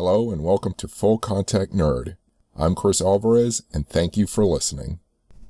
Hello and welcome to Full Contact Nerd. I'm Cris Alvarez and thank you for listening.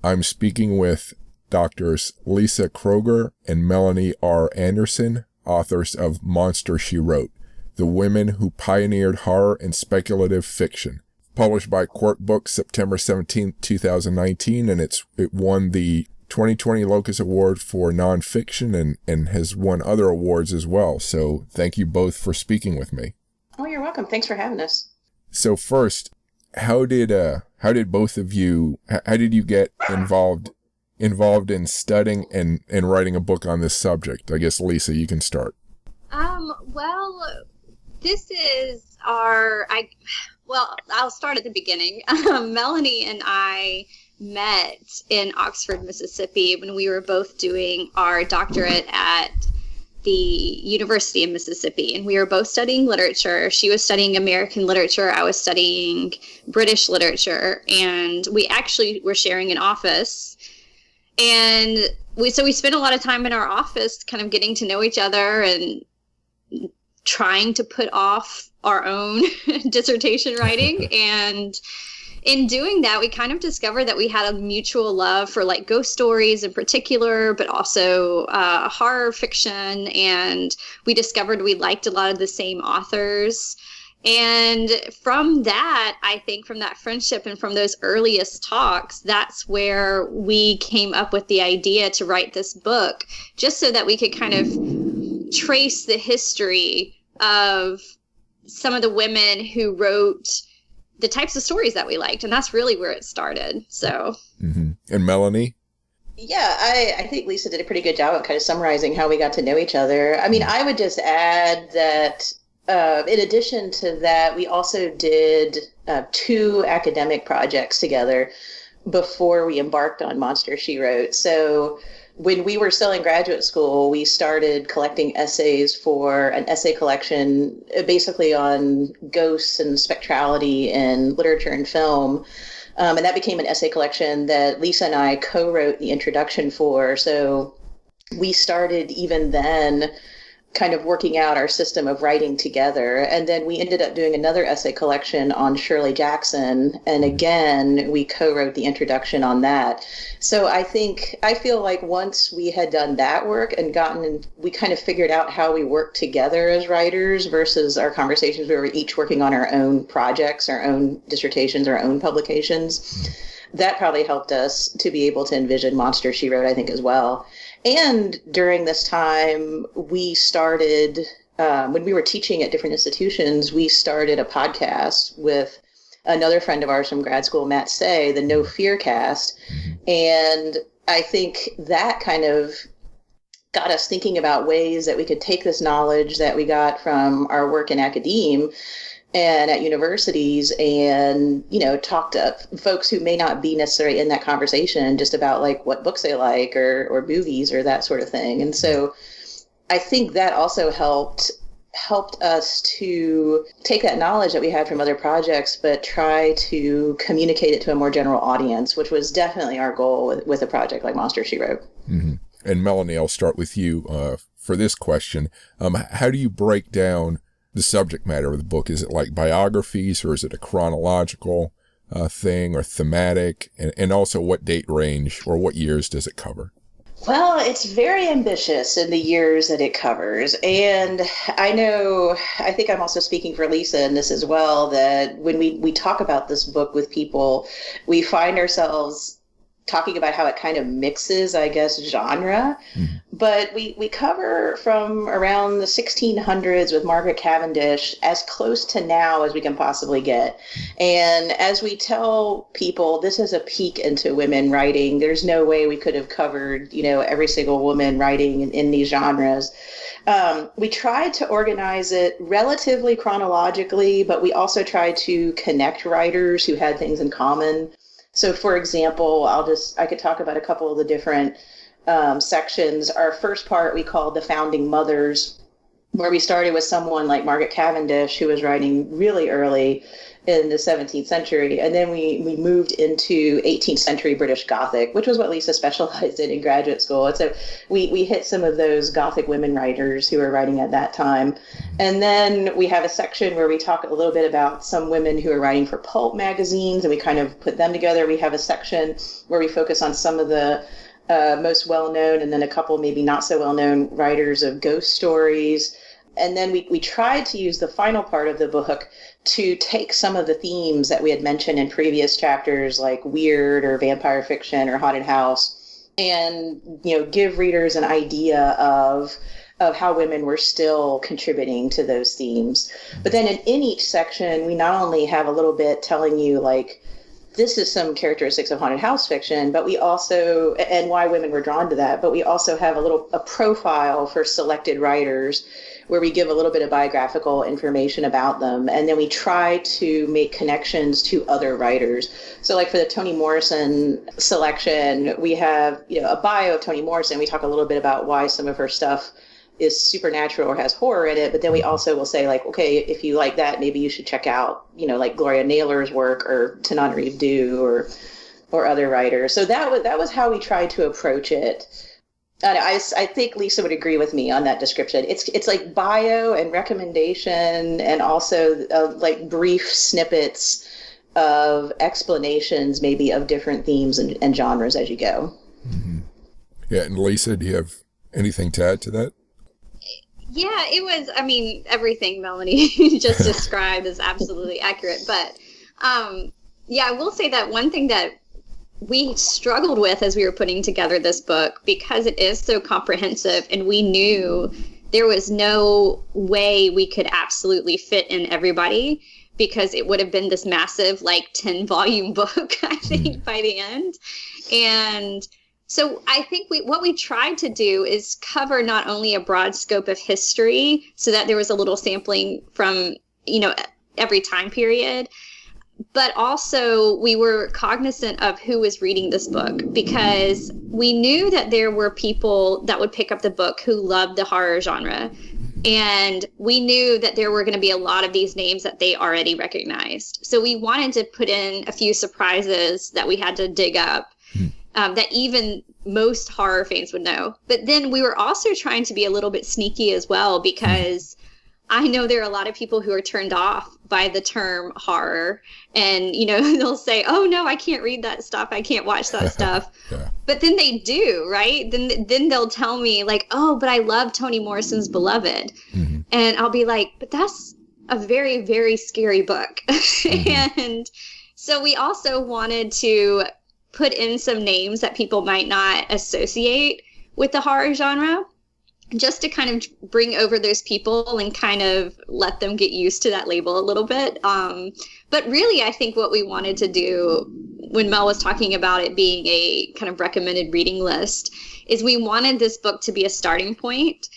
I'm speaking with Doctors Lisa Kroger and Melanie R. Anderson, authors of Monster, She Wrote, The Women Who Pioneered Horror and Speculative Fiction, published by Quirk Books September 17, 2019, and it won the 2020 Locus Award for nonfiction and has won other awards as well. So thank you both for speaking with me. Oh, you're welcome. Thanks for having us. So first, how did both of you, how did you get involved in studying and writing a book on this subject? I guess, Lisa, you can start. Well, this is I'll start at the beginning. Melanie and I met in Oxford, Mississippi when we were both doing our doctorate at the University of Mississippi, and we were both studying literature. She was studying American literature. I was studying British literature, and we actually were sharing an office. And we spent a lot of time in our office kind of getting to know each other and trying to put off our own dissertation writing. And in doing that, we kind of discovered that we had a mutual love for like ghost stories in particular, but also horror fiction. And we discovered we liked a lot of the same authors. And from that, I think from that friendship and from those earliest talks, that's where we came up with the idea to write this book, just so that we could kind of trace the history of some of the women who wrote the types of stories that we liked. And that's really where it started. So. Mm-hmm. And Melanie? Yeah, I think Lisa did a pretty good job of kind of summarizing how we got to know each other. I mean, I would just add that in addition to that, we also did 2 academic projects together before we embarked on Monster, She Wrote. So when we were still in graduate school, we started collecting essays for an essay collection basically on ghosts and spectrality in literature and film. And that became an essay collection that Lisa and I co-wrote the introduction for. So we started even then kind of working out our system of writing together. And then we ended up doing another essay collection on Shirley Jackson. And again, we co-wrote the introduction on that. So I feel like once we had done that work and we kind of figured out how we work together as writers versus our conversations where we were each working on our own projects, our own dissertations, our own publications, that probably helped us to be able to envision Monster, She Wrote, I think, as well. And during this time, we started, when we were teaching at different institutions, we started a podcast with another friend of ours from grad school, Matt Say, the knowfearcast. And I think that kind of got us thinking about ways that we could take this knowledge that we got from our work in academia and at universities and, talk to folks who may not be necessarily in that conversation just about like what books they like or movies or that sort of thing. And so I think that also helped us to take that knowledge that we had from other projects, but try to communicate it to a more general audience, which was definitely our goal with a project like Monster, She Wrote. Mm-hmm. And Melanie, I'll start with you for this question. How do you break down the subject matter of the book? Is it like biographies or is it a chronological thing or thematic? And also what date range or what years does it cover? Well, it's very ambitious in the years that it covers. And I think I'm also speaking for Lisa in this as well, that when we talk about this book with people, we find ourselves talking about how it kind of mixes, I guess, genre. Mm-hmm. But we cover from around the 1600s with Margaret Cavendish as close to now as we can possibly get. And as we tell people, this is a peek into women writing. There's no way we could have covered, every single woman writing in these genres. We tried to organize it relatively chronologically, but we also tried to connect writers who had things in common. So, for example, I could talk about a couple of the different sections. Our first part we called The Founding Mothers, where we started with someone like Margaret Cavendish, who was writing really early in the 17th century. And then we moved into 18th century British Gothic, which was what Lisa specialized in graduate school. And so we hit some of those Gothic women writers who were writing at that time. And then we have a section where we talk a little bit about some women who are writing for pulp magazines, and we kind of put them together. We have a section where we focus on some of the most well-known, and then a couple maybe not so well-known writers of ghost stories. And then we tried to use the final part of the book to take some of the themes that we had mentioned in previous chapters, like weird or vampire fiction or haunted house, and give readers an idea of how women were still contributing to those themes. But then in each section, we not only have a little bit telling you, like, this is some characteristics of haunted house fiction, but we also, and why women were drawn to that, but we also have a profile for selected writers where we give a little bit of biographical information about them. And then we try to make connections to other writers. So like for the Toni Morrison selection, we have, a bio of Toni Morrison. We talk a little bit about why some of her stuff is supernatural or has horror in it. But then we also will say, like, okay, if you like that, maybe you should check out, like Gloria Naylor's work or Tananarive Due or other writers. So that was how we tried to approach it. And I think Lisa would agree with me on that description. It's like bio and recommendation, and also like brief snippets of explanations, maybe of different themes and genres as you go. Mm-hmm. Yeah, and Lisa, do you have anything to add to that? Yeah, it was, everything Melanie just described is absolutely accurate. But yeah, I will say that one thing that we struggled with as we were putting together this book, because it is so comprehensive, and we knew there was no way we could absolutely fit in everybody, because it would have been this massive, like 10-volume book, I think, by the end. And so I think what we tried to do is cover not only a broad scope of history, so that there was a little sampling from, every time period, but also we were cognizant of who was reading this book, because we knew that there were people that would pick up the book who loved the horror genre. And we knew that there were going to be a lot of these names that they already recognized. So we wanted to put in a few surprises that we had to dig up, that even most horror fans would know. But then we were also trying to be a little bit sneaky as well, because I know there are a lot of people who are turned off by the term horror, and, they'll say, oh no, I can't read that stuff. I can't watch that stuff. Yeah. But then they do, right? Then they'll tell me, like, oh, but I love Toni Morrison's Beloved. Mm-hmm. And I'll be like, but that's a very, very scary book. Mm-hmm. And so we also wanted to put in some names that people might not associate with the horror genre, just to kind of bring over those people and kind of let them get used to that label a little bit. But really, I think what we wanted to do when Mel was talking about it being a kind of recommended reading list is we wanted this book to be a starting point.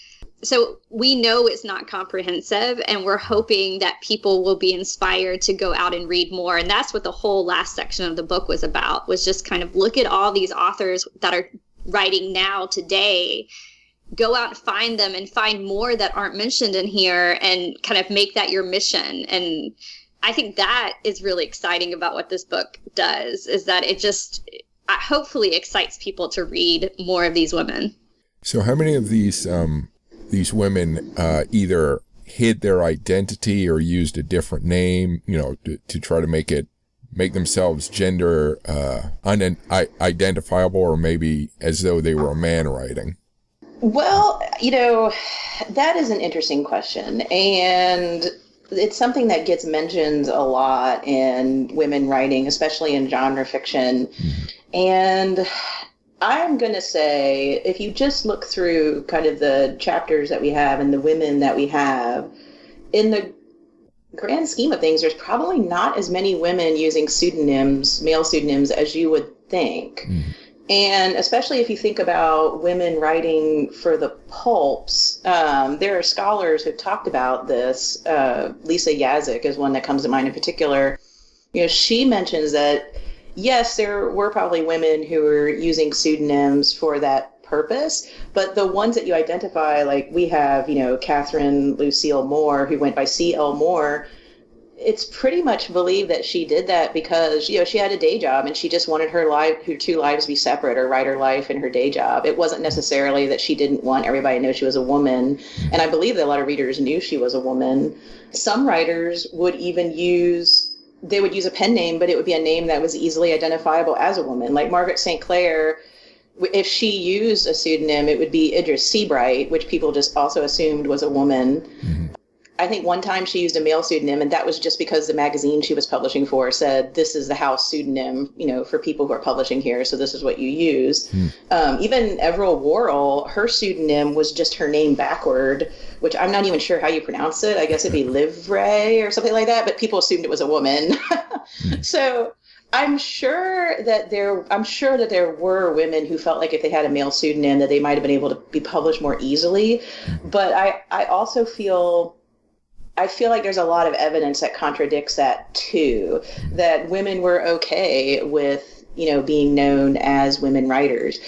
So we know it's not comprehensive, and we're hoping that people will be inspired to go out and read more. And that's what the whole last section of the book was about, was just kind of look at all these authors that are writing now today, go out and find them and find more that aren't mentioned in here, and kind of make that your mission. And I think that is really exciting about what this book does, is that it just hopefully excites people to read more of these women. So how many of these women either hid their identity or used a different name, to try to make themselves gender unidentifiable, or maybe as though they were a man writing? Well, that is an interesting question. And it's something that gets mentioned a lot in women writing, especially in genre fiction. And I'm going to say, if you just look through kind of the chapters that we have and the women that we have, in the grand scheme of things, there's probably not as many women using pseudonyms, male pseudonyms, as you would think. And especially if you think about women writing for the pulps, there are scholars who've talked about this. Lisa Yazik is one that comes to mind in particular. She mentions that, yes, there were probably women who were using pseudonyms for that purpose. But the ones that you identify, like we have, Catherine Lucille Moore, who went by C.L. Moore, it's pretty much believed that she did that because, she had a day job and she just wanted her two lives to be separate, her writer life and her day job. It wasn't necessarily that she didn't want everybody to know she was a woman. And I believe that a lot of readers knew she was a woman. Some writers would even use a pen name, but it would be a name that was easily identifiable as a woman. Like Margaret St. Clair, if she used a pseudonym, it would be Idris Seabright, which people just also assumed was a woman. Mm-hmm. I think one time she used a male pseudonym, and that was just because the magazine she was publishing for said, this is the house pseudonym, for people who are publishing here, so this is what you use. Even Everil Worrell, her pseudonym was just her name backward, which I'm not even sure how you pronounce it. I guess it'd be Livray or something like that, but people assumed it was a woman. So I'm sure that there were women who felt like if they had a male pseudonym that they might have been able to be published more easily. But I also feel like there's a lot of evidence that contradicts that too, that women were okay with, being known as women writers.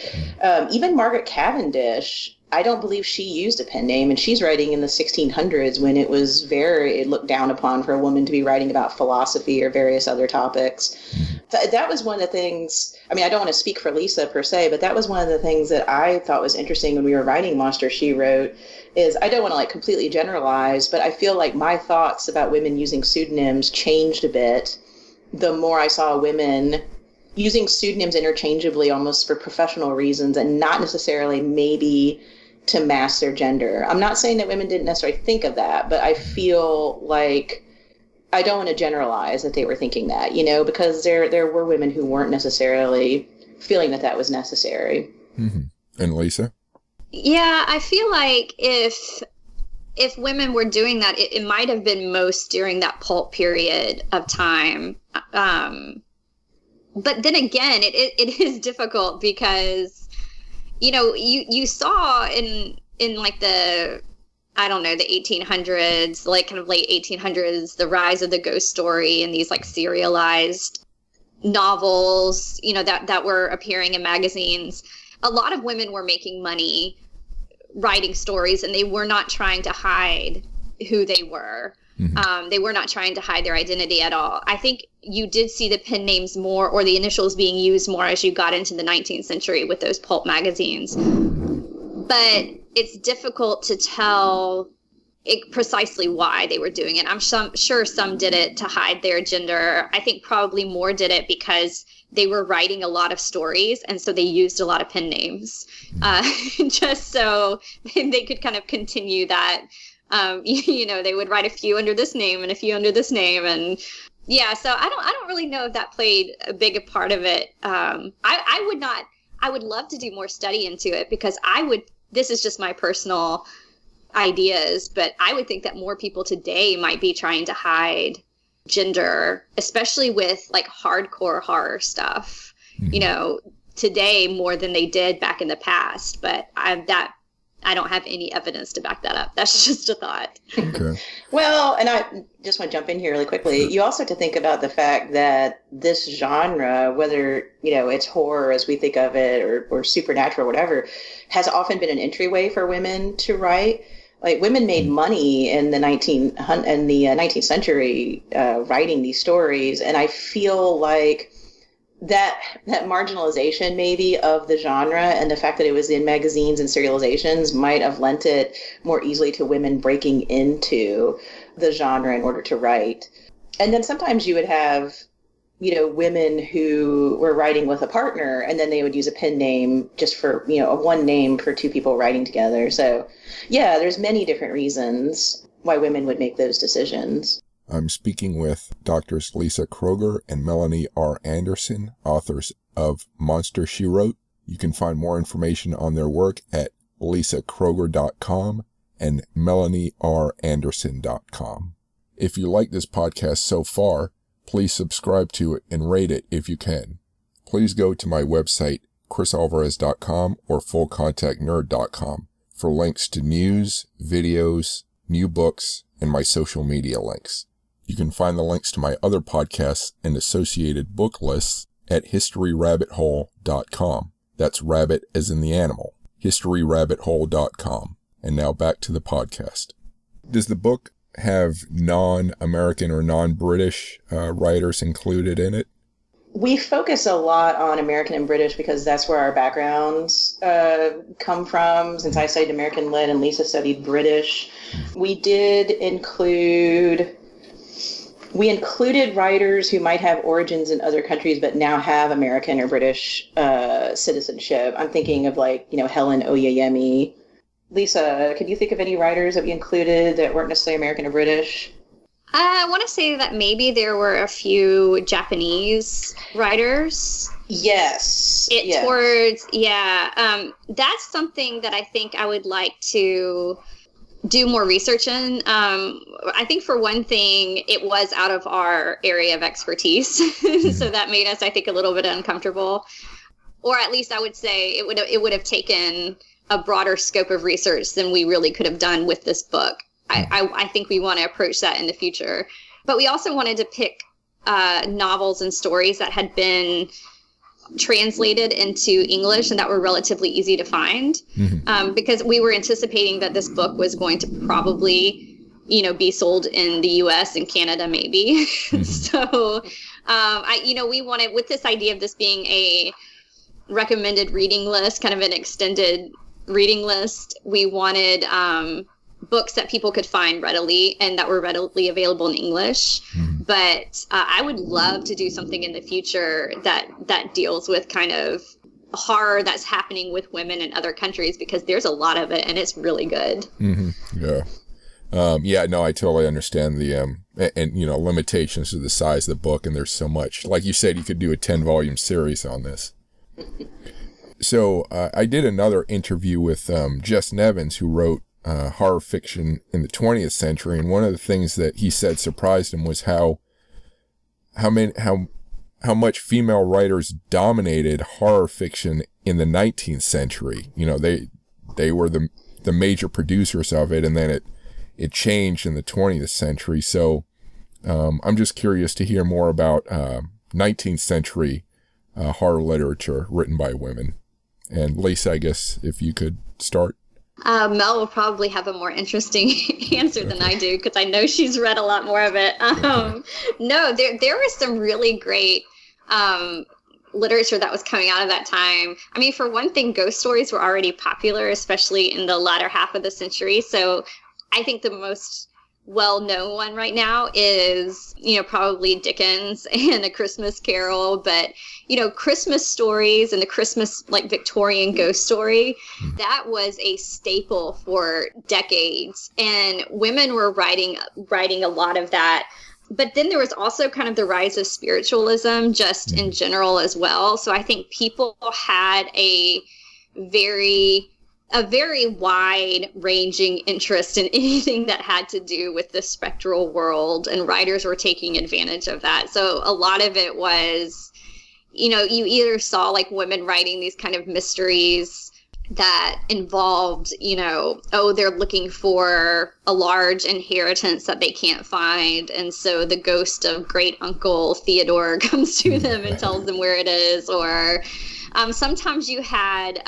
Even Margaret Cavendish, I don't believe she used a pen name, and she's writing in the 1600s when it was very looked down upon for a woman to be writing about philosophy or various other topics. That was one of the things, I don't want to speak for Lisa per se, but that was one of the things that I thought was interesting when we were writing Monster, She Wrote, is I don't want to completely generalize, but I feel like my thoughts about women using pseudonyms changed a bit the more I saw women using pseudonyms interchangeably almost for professional reasons and not necessarily maybe to mask their gender. I'm not saying that women didn't necessarily think of that, but I feel like I don't want to generalize that they were thinking that, because there were women who weren't necessarily feeling that was necessary. Mm-hmm. And Lisa? Yeah, I feel like if women were doing that, it might have been most during that pulp period of time. But then again, it is difficult because, you saw in like the 1800s, like kind of late 1800s, the rise of the ghost story and these like serialized novels, that were appearing in magazines. A lot of women were making money writing stories, and they were not trying to hide who they were. Mm-hmm. They were not trying to hide their identity at all. I think you did see the pen names more, or the initials being used more as you got into the 19th century with those pulp magazines. But it's difficult to tell precisely why they were doing it. I'm sure some did it to hide their gender. I think probably more did it because they were writing a lot of stories, and so they used a lot of pen names, just so they could kind of continue that. They would write a few under this name and a few under this name, and yeah. So I don't really know if that played a big part of it. I would love to do more study into it because this is just my personal ideas, but I would think that more people today might be trying to hide gender, especially with like hardcore horror stuff, today more than they did back in the past. But I don't have any evidence to back that up. That's just a thought. Okay. Well, and I just want to jump in here really quickly. You also have to think about the fact that this genre, whether, it's horror as we think of it or supernatural or whatever, has often been an entryway for women to write. Like women made money in the 19th century writing these stories. And I feel like that marginalization maybe of the genre and the fact that it was in magazines and serializations might have lent it more easily to women breaking into the genre in order to write. And then sometimes you would have, women who were writing with a partner, and then they would use a pen name just for, a one name for two people writing together. So yeah, there's many different reasons why women would make those decisions. I'm speaking with Drs. Lisa Kroger and Melanie R. Anderson, authors of Monster, She Wrote. You can find more information on their work at lisakroger.com and melanieraranderson.com. If you like this podcast so far, please subscribe to it and rate it if you can. Please go to my website, crisalvarez.com or fullcontactnerd.com for links to news, videos, new books, and my social media links. You can find the links to my other podcasts and associated book lists at historyrabbithole.com. That's rabbit as in the animal. historyrabbithole.com. And now back to the podcast. Does the book have non-American or non-British writers included in it? We focus a lot on American and British because that's where our backgrounds come from. Since I studied American Lit and Lisa studied British, we included writers who might have origins in other countries but now have American or British citizenship. I'm thinking of Helen Oyeyemi. Lisa, could you think of any writers that we included that weren't necessarily American or British? I want to say that maybe there were a few Japanese writers. Yes. That's something that I think I would like to do more research in. I think for one thing, it was out of our area of expertise. So that made us, I think, a little bit uncomfortable. Or at least I would say it would have taken a broader scope of research than we really could have done with this book. I think we want to approach that in the future. But we also wanted to pick novels and stories that had been translated into English and that were relatively easy to find, because we were anticipating that this book was going to probably, be sold in the US and Canada maybe. So, we wanted, with this idea of this being a recommended reading list, kind of an extended reading list, we wanted books that people could find readily and that were readily available in English. But I would love to do something in the future that deals with kind of horror that's happening with women in other countries, because there's a lot of it and it's really good. I totally understand the limitations to the size of the book, and there's so much. Like you said, you could do a 10-volume series on this. So I did another interview with Jess Nevins, who wrote horror fiction in the 20th century, and one of the things that he said surprised him was how much female writers dominated horror fiction in the 19th century. They were the major producers of it, and then it changed in the 20th century. So I'm just curious to hear more about 19th century horror literature written by women. And Lisa, I guess if you could start. Mel will probably have a more interesting answer than I do, because I know she's read a lot more of it. No, there was some really great literature that was coming out of that time. I mean, for one thing, ghost stories were already popular, especially in the latter half of the century. So I think the most well-known one right now is, probably Dickens and A Christmas Carol. But, Christmas stories and the Christmas, Victorian ghost story, that was a staple for decades. And women were writing a lot of that. But then there was also kind of the rise of spiritualism just in general as well. So I think people had a very wide-ranging interest in anything that had to do with the spectral world, and writers were taking advantage of that. So a lot of it was, you either saw women writing these kind of mysteries that involved, they're looking for a large inheritance that they can't find, and so the ghost of great uncle Theodore comes to them and tells them where it is. Or sometimes you had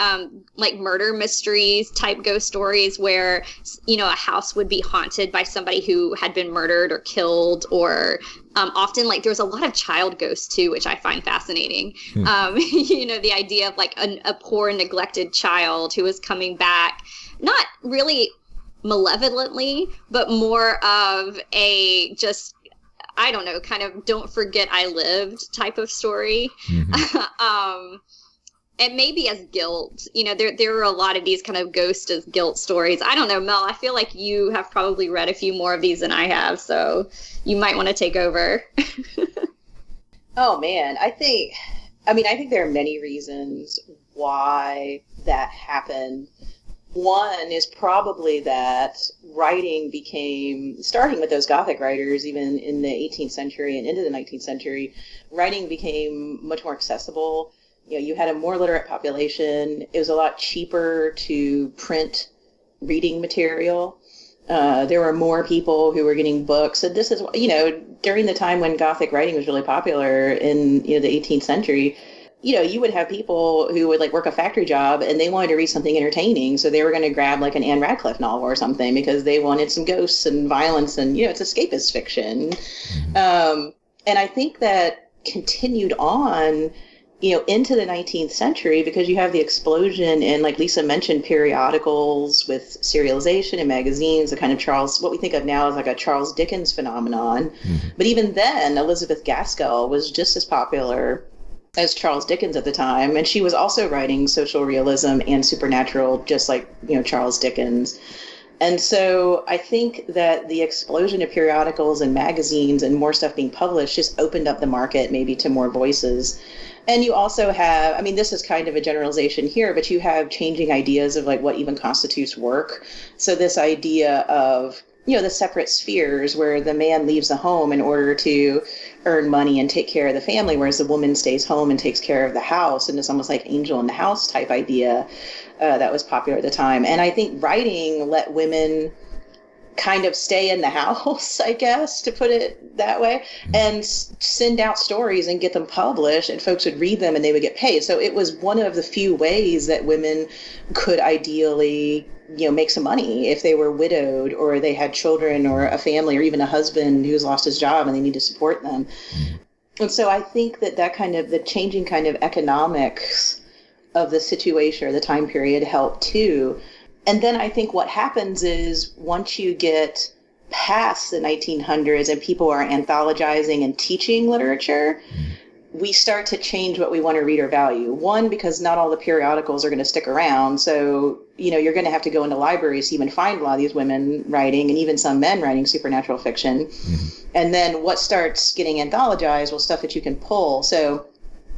murder mysteries type ghost stories where, a house would be haunted by somebody who had been murdered or killed, or often there was a lot of child ghosts too, which I find fascinating. The idea of a poor neglected child who was coming back, not really malevolently, but more of a just, I don't know, kind of don't forget I lived type of story. And maybe as guilt, there were a lot of these kind of ghost as guilt stories. I don't know, Mel, I feel like you have probably read a few more of these than I have, so you might want to take over. Oh, man. I think there are many reasons why that happened. One is probably that writing became, starting with those Gothic writers, even in the 18th century and into the 19th century, writing became much more accessible. You had a more literate population. It was a lot cheaper to print reading material. There were more people who were getting books. So this is, during the time when Gothic writing was really popular in the 18th century, you would have people who would like work a factory job and they wanted to read something entertaining. So they were going to grab like an Anne Radcliffe novel or something because they wanted some ghosts and violence and, it's escapist fiction. And I think that continued on, into the 19th century because you have the explosion in, like Lisa mentioned, periodicals with serialization and magazines, the kind of what we think of now as like a Charles Dickens phenomenon. But even then, Elizabeth Gaskell was just as popular as Charles Dickens at the time. And she was also writing social realism and supernatural, just like, Charles Dickens. And so I think that the explosion of periodicals and magazines and more stuff being published just opened up the market maybe to more voices. And you also have, this is kind of a generalization here, but you have changing ideas of like what even constitutes work. So this idea of, the separate spheres where the man leaves the home in order to earn money and take care of the family, whereas the woman stays home and takes care of the house. And it's almost like angel in the house type idea that was popular at the time. And I think writing let women kind of stay in the house, I guess, to put it that way, and send out stories and get them published, and folks would read them and they would get paid. So it was one of the few ways that women could ideally, make some money if they were widowed or they had children or a family or even a husband who's lost his job and they need to support them. And so I think that kind of the changing kind of economics of the situation or the time period helped too. And then I think what happens is once you get past the 1900s and people are anthologizing and teaching literature, we start to change what we want to read or value. One, because not all the periodicals are going to stick around. So, you're going to have to go into libraries to even find a lot of these women writing and even some men writing supernatural fiction. And then what starts getting anthologized? Well, stuff that you can pull. So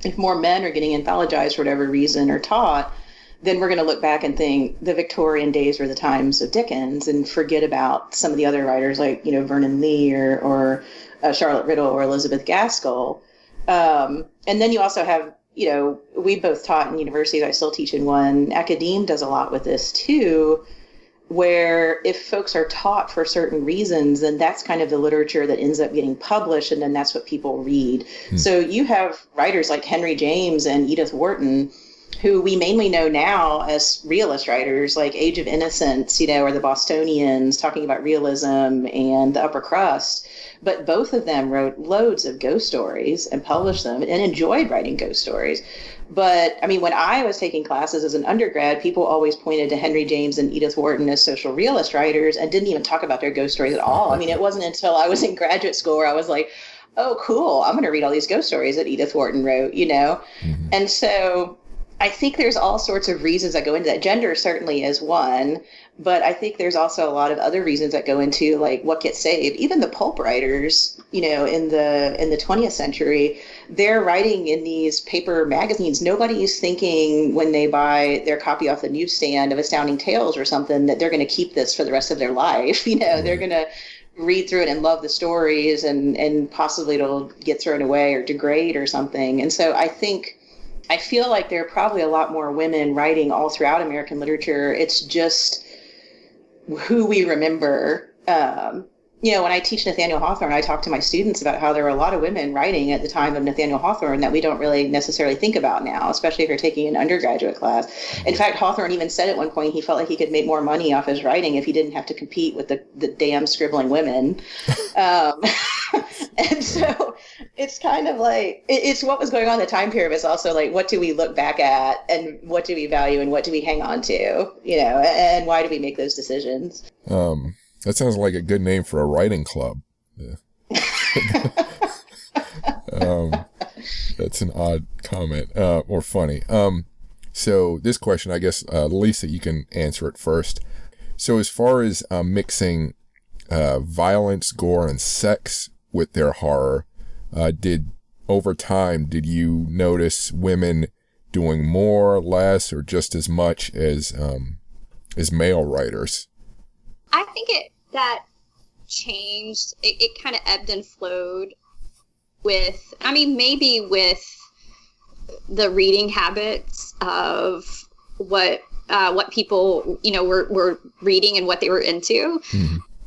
if more men are getting anthologized for whatever reason or taught, then we're going to look back and think the Victorian days were the times of Dickens and forget about some of the other writers like, Vernon Lee or Charlotte Riddle or Elizabeth Gaskell. And then you also have, we both taught in universities. I still teach in one. Academe does a lot with this too, where if folks are taught for certain reasons, then that's kind of the literature that ends up getting published. And then that's what people read. So you have writers like Henry James and Edith Wharton, who we mainly know now as realist writers, like Age of Innocence, or the Bostonians talking about realism and the upper crust. But both of them wrote loads of ghost stories and published them and enjoyed writing ghost stories. But when I was taking classes as an undergrad, people always pointed to Henry James and Edith Wharton as social realist writers and didn't even talk about their ghost stories at all. It wasn't until I was in graduate school where I was like, oh, cool, I'm going to read all these ghost stories that Edith Wharton wrote, And so I think there's all sorts of reasons that go into that. Gender certainly is one, but I think there's also a lot of other reasons that go into like what gets saved. Even the pulp writers, in the 20th century, they're writing in these paper magazines. Nobody is thinking when they buy their copy off the newsstand of Astounding Tales or something that they're going to keep this for the rest of their life. They're going to read through it and love the stories and possibly it'll get thrown away or degrade or something. And so I feel like there are probably a lot more women writing all throughout American literature. It's just who we remember. When I teach Nathaniel Hawthorne, I talk to my students about how there were a lot of women writing at the time of Nathaniel Hawthorne that we don't really necessarily think about now, especially if you're taking an undergraduate class. In fact, Hawthorne even said at one point he felt like he could make more money off his writing if he didn't have to compete with the damn scribbling women. And so it's kind of like, it's what was going on in the time period. It's also like, what do we look back at and what do we value and what do we hang on to, and why do we make those decisions? That sounds like a good name for a writing club. Yeah. That's an odd comment, or funny. So this question, I guess, Lisa, you can answer it first. So as far as mixing violence, gore, and sex with their horror, over time, did you notice women doing more, less, or just as much as male writers? I think that changed. It kind of ebbed and flowed with, maybe with the reading habits of what people, were reading and what they were into.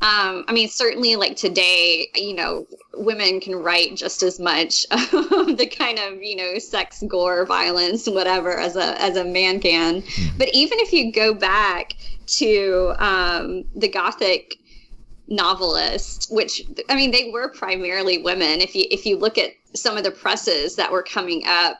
I mean, certainly like today, you know, women can write just as much of the kind of, you know, sex, gore, violence, whatever, as a man can. But even if you go back to the Gothic novelists, which, I mean, they were primarily women. If you look at some of the presses that were coming up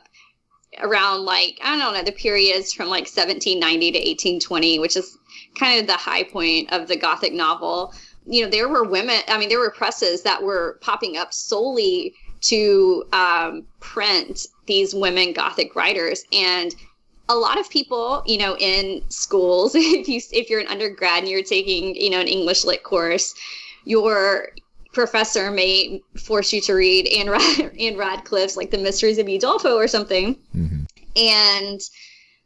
around, like, I don't know, the periods from like 1790 to 1820, which is kind of the high point of the Gothic novel. You know, there were women, I mean, there were presses that were popping up solely to print these women Gothic writers. And a lot of people, you know, in schools, if you're an undergrad and you're taking, you know, an English lit course, your professor may force you to read Anne Radcliffe's, like, The Mysteries of Udolpho or something. Mm-hmm. And,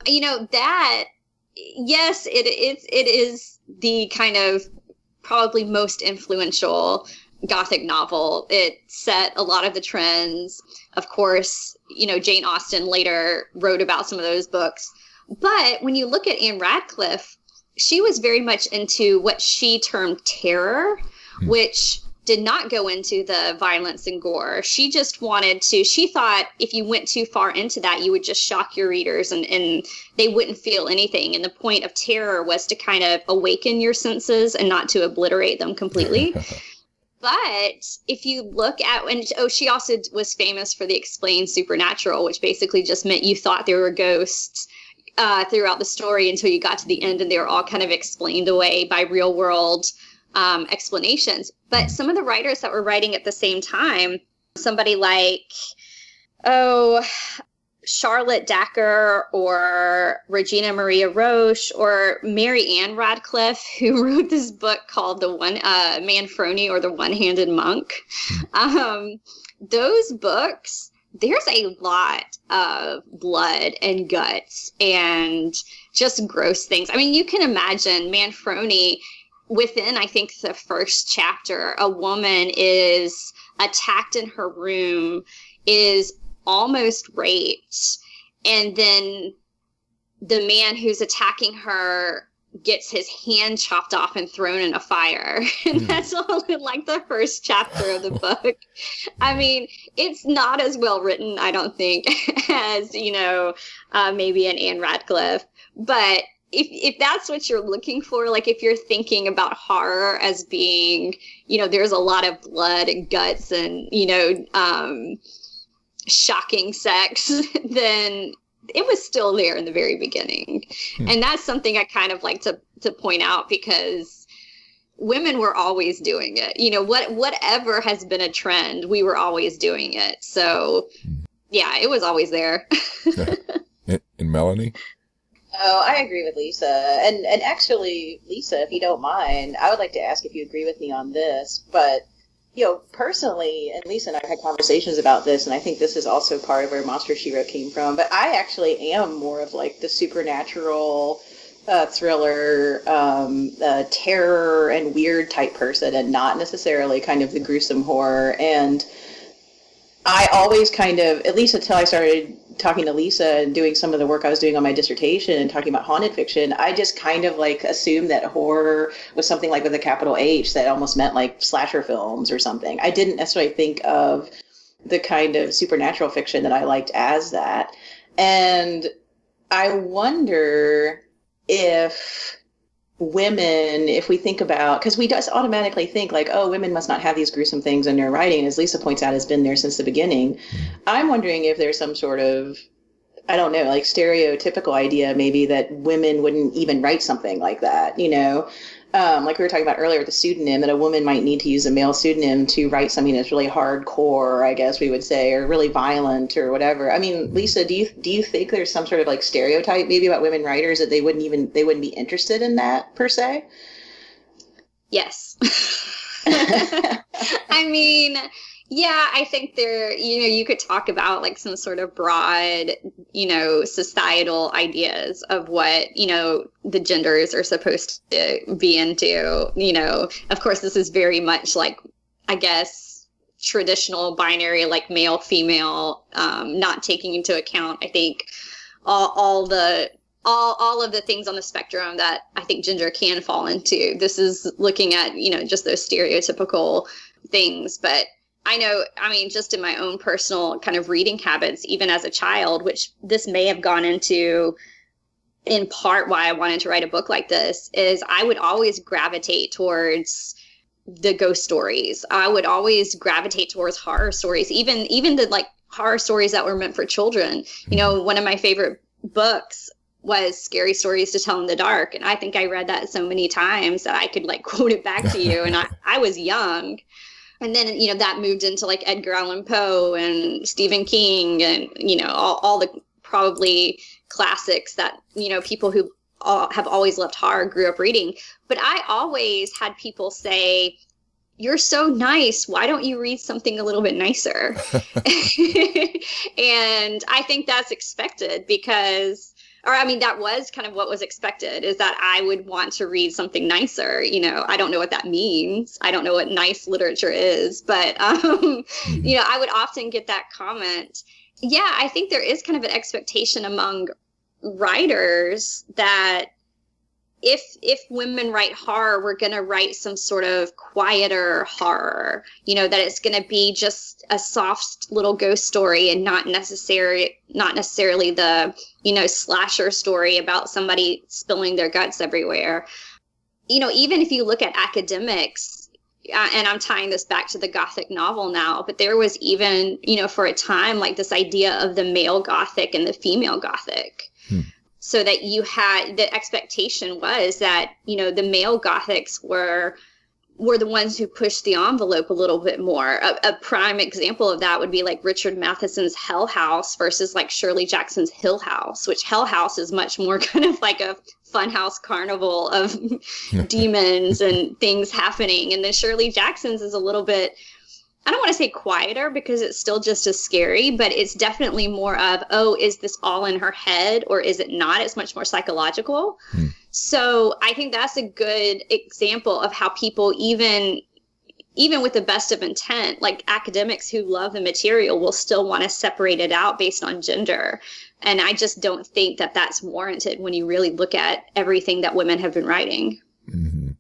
you know, that, yes, it is the kind of probably most influential Gothic novel. It set a lot of the trends. Of course, you know, Jane Austen later wrote about some of those books. But when you look at Anne Radcliffe, she was very much into what she termed terror, which did not go into the violence and gore. She just wanted to, she thought if you went too far into that, you would just shock your readers and they wouldn't feel anything. And the point of terror was to kind of awaken your senses and not to obliterate them completely. But if you look at, and she also was famous for the explained supernatural, which basically just meant you thought there were ghosts throughout the story until you got to the end and they were all kind of explained away by real world explanations. But some of the writers that were writing at the same time, somebody like, Charlotte Dacre or Regina Maria Roche or Mary Ann Radcliffe, who wrote this book called Manfrone, or The One-Handed Monk. Those books, there's a lot of blood and guts and just gross things. I mean, you can imagine Manfrone. Within, I think, the first chapter, a woman is attacked in her room, is almost raped, and then the man who's attacking her gets his hand chopped off and thrown in a fire. And that's all in, like, the first chapter of the book. I mean, it's not as well written, I don't think, as, you know, maybe an Anne Radcliffe, but if that's what you're looking for, like if you're thinking about horror as being, you know, there's a lot of blood and guts and, you know, shocking sex, then it was still there in the very beginning. And that's something I kind of like to point out, because women were always doing it. You know, whatever has been a trend, we were always doing it. So yeah, it was always there. And Melanie? Oh, I agree with Lisa. And actually, Lisa, if you don't mind, I would like to ask if you agree with me on this. But, you know, personally, and Lisa and I have had conversations about this, and I think this is also part of where Monster She Wrote came from. But I actually am more of like the supernatural thriller, terror and weird type person, and not necessarily kind of the gruesome horror. And I always kind of, at least until I started talking to Lisa and doing some of the work I was doing on my dissertation and talking about haunted fiction, I just kind of like assumed that horror was something like with a capital H, that almost meant like slasher films or something. I didn't necessarily think of the kind of supernatural fiction that I liked as that. And I wonder if women, if we think about, because we just automatically think like, oh, women must not have these gruesome things in their writing, and as Lisa points out, has been there since the beginning. I'm wondering if there's some sort of, I don't know, like stereotypical idea maybe that women wouldn't even write something like that, you know? Like we were talking about earlier with the pseudonym, that a woman might need to use a male pseudonym to write something that's really hardcore, I guess we would say, or really violent or whatever. I mean, Lisa, do you think there's some sort of like stereotype maybe about women writers that they wouldn't be interested in that per se? Yes. I mean, yeah, I think there, you know, you could talk about like some sort of broad, you know, societal ideas of what, you know, the genders are supposed to be into. You know, of course, this is very much like, I guess, traditional binary, like male, female, not taking into account, I think, all the all of the things on the spectrum that I think gender can fall into. This is looking at, just those stereotypical things. But just in my own personal kind of reading habits, even as a child, which this may have gone into in part why I wanted to write a book like this, is I would always gravitate towards the ghost stories. I would always gravitate towards horror stories, even the like horror stories that were meant for children. One of my favorite books was Scary Stories to Tell in the Dark. And I think I read that so many times that I could like quote it back to you. And I was young. And then, that moved into like Edgar Allan Poe and Stephen King and, all the probably classics that, people who have always loved horror grew up reading. But I always had people say, "You're so nice. Why don't you read something a little bit nicer?" And I think that's expected that was kind of what was expected, is that I would want to read something nicer. I don't know what that means. I don't know what nice literature is, but, I would often get that comment. Yeah, I think there is kind of an expectation among writers that if women write horror, we're going to write some sort of quieter horror, that it's going to be just a soft little ghost story and not necessarily the, slasher story about somebody spilling their guts everywhere. Even if you look at academics, and I'm tying this back to the Gothic novel now, but there was even, for a time, like this idea of the male Gothic and the female Gothic. So that the expectation was that, the male Gothics were the ones who pushed the envelope a little bit more. A prime example of that would be like Richard Matheson's Hell House versus like Shirley Jackson's Hill House, which Hell House is much more kind of like a funhouse carnival of demons and things happening. And then Shirley Jackson's is a little bit, I don't want to say quieter because it's still just as scary, but it's definitely more of, is this all in her head or is it not? It's much more psychological. So I think that's a good example of how people, even with the best of intent, like academics who love the material will still want to separate it out based on gender. And I just don't think that that's warranted when you really look at everything that women have been writing. Mm-hmm.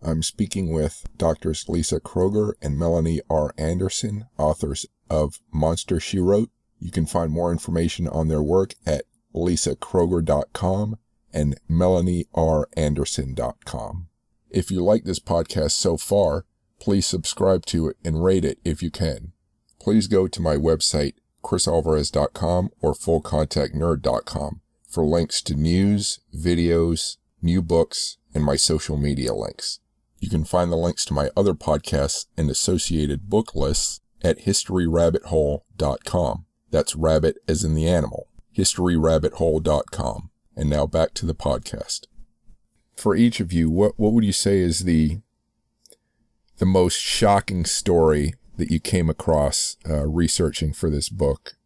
I'm speaking with Drs. Lisa Kroger and Melanie R. Anderson, authors of Monster She Wrote. You can find more information on their work at lisakroger.com and melanieraranderson.com. If you like this podcast so far, please subscribe to it and rate it if you can. Please go to my website, crisalvarez.com or fullcontactnerd.com for links to news, videos, new books, and my social media links. You can find the links to my other podcasts and associated book lists at historyrabbithole.com. That's rabbit as in the animal. historyrabbithole.com. And now back to the podcast. For each of you, what would you say is the most shocking story that you came across researching for this book?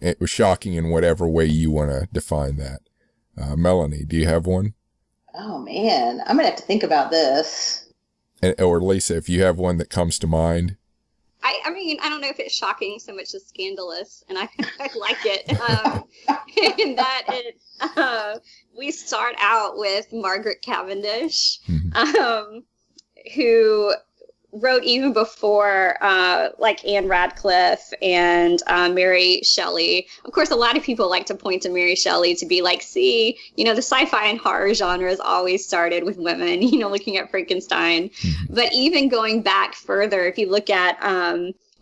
It was shocking in whatever way you want to define that. Melanie, do you have one? Oh, man. I'm going to have to think about this. Or Lisa, if you have one that comes to mind. I mean, I don't know if it's shocking so much as scandalous, and I like it. In that we start out with Margaret Cavendish, who wrote even before like Anne Radcliffe and Mary Shelley. Of course, a lot of people like to point to Mary Shelley to be like, see, the sci-fi and horror genre has always started with women, looking at Frankenstein. But even going back further, if you look at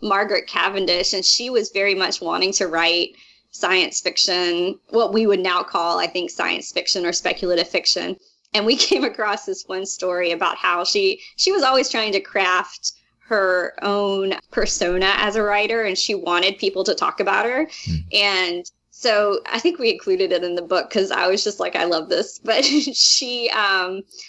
Margaret Cavendish, and she was very much wanting to write science fiction, what we would now call, I think, science fiction or speculative fiction. And we came across this one story about how she was always trying to craft her own persona as a writer, and she wanted people to talk about her. And so I think we included it in the book because I was just like, I love this. But she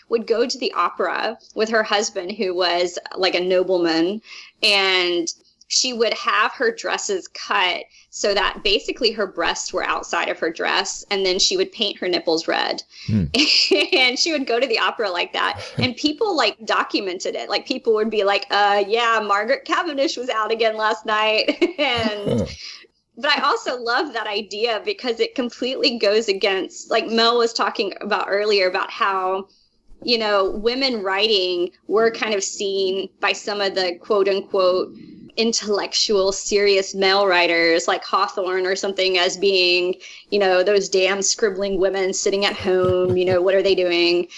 would go to the opera with her husband, who was like a nobleman, and she would have her dresses cut so that basically her breasts were outside of her dress, and then she would paint her nipples red. And she would go to the opera like that. And people like documented it. Like people would be like, yeah, Margaret Cavendish was out again last night. And But I also love that idea because it completely goes against, like Mel was talking about earlier, about how, you know, women writing were kind of seen by some of the quote unquote intellectual, serious male writers like Hawthorne or something as being, you know, those damn scribbling women sitting at home, you know, what are they doing?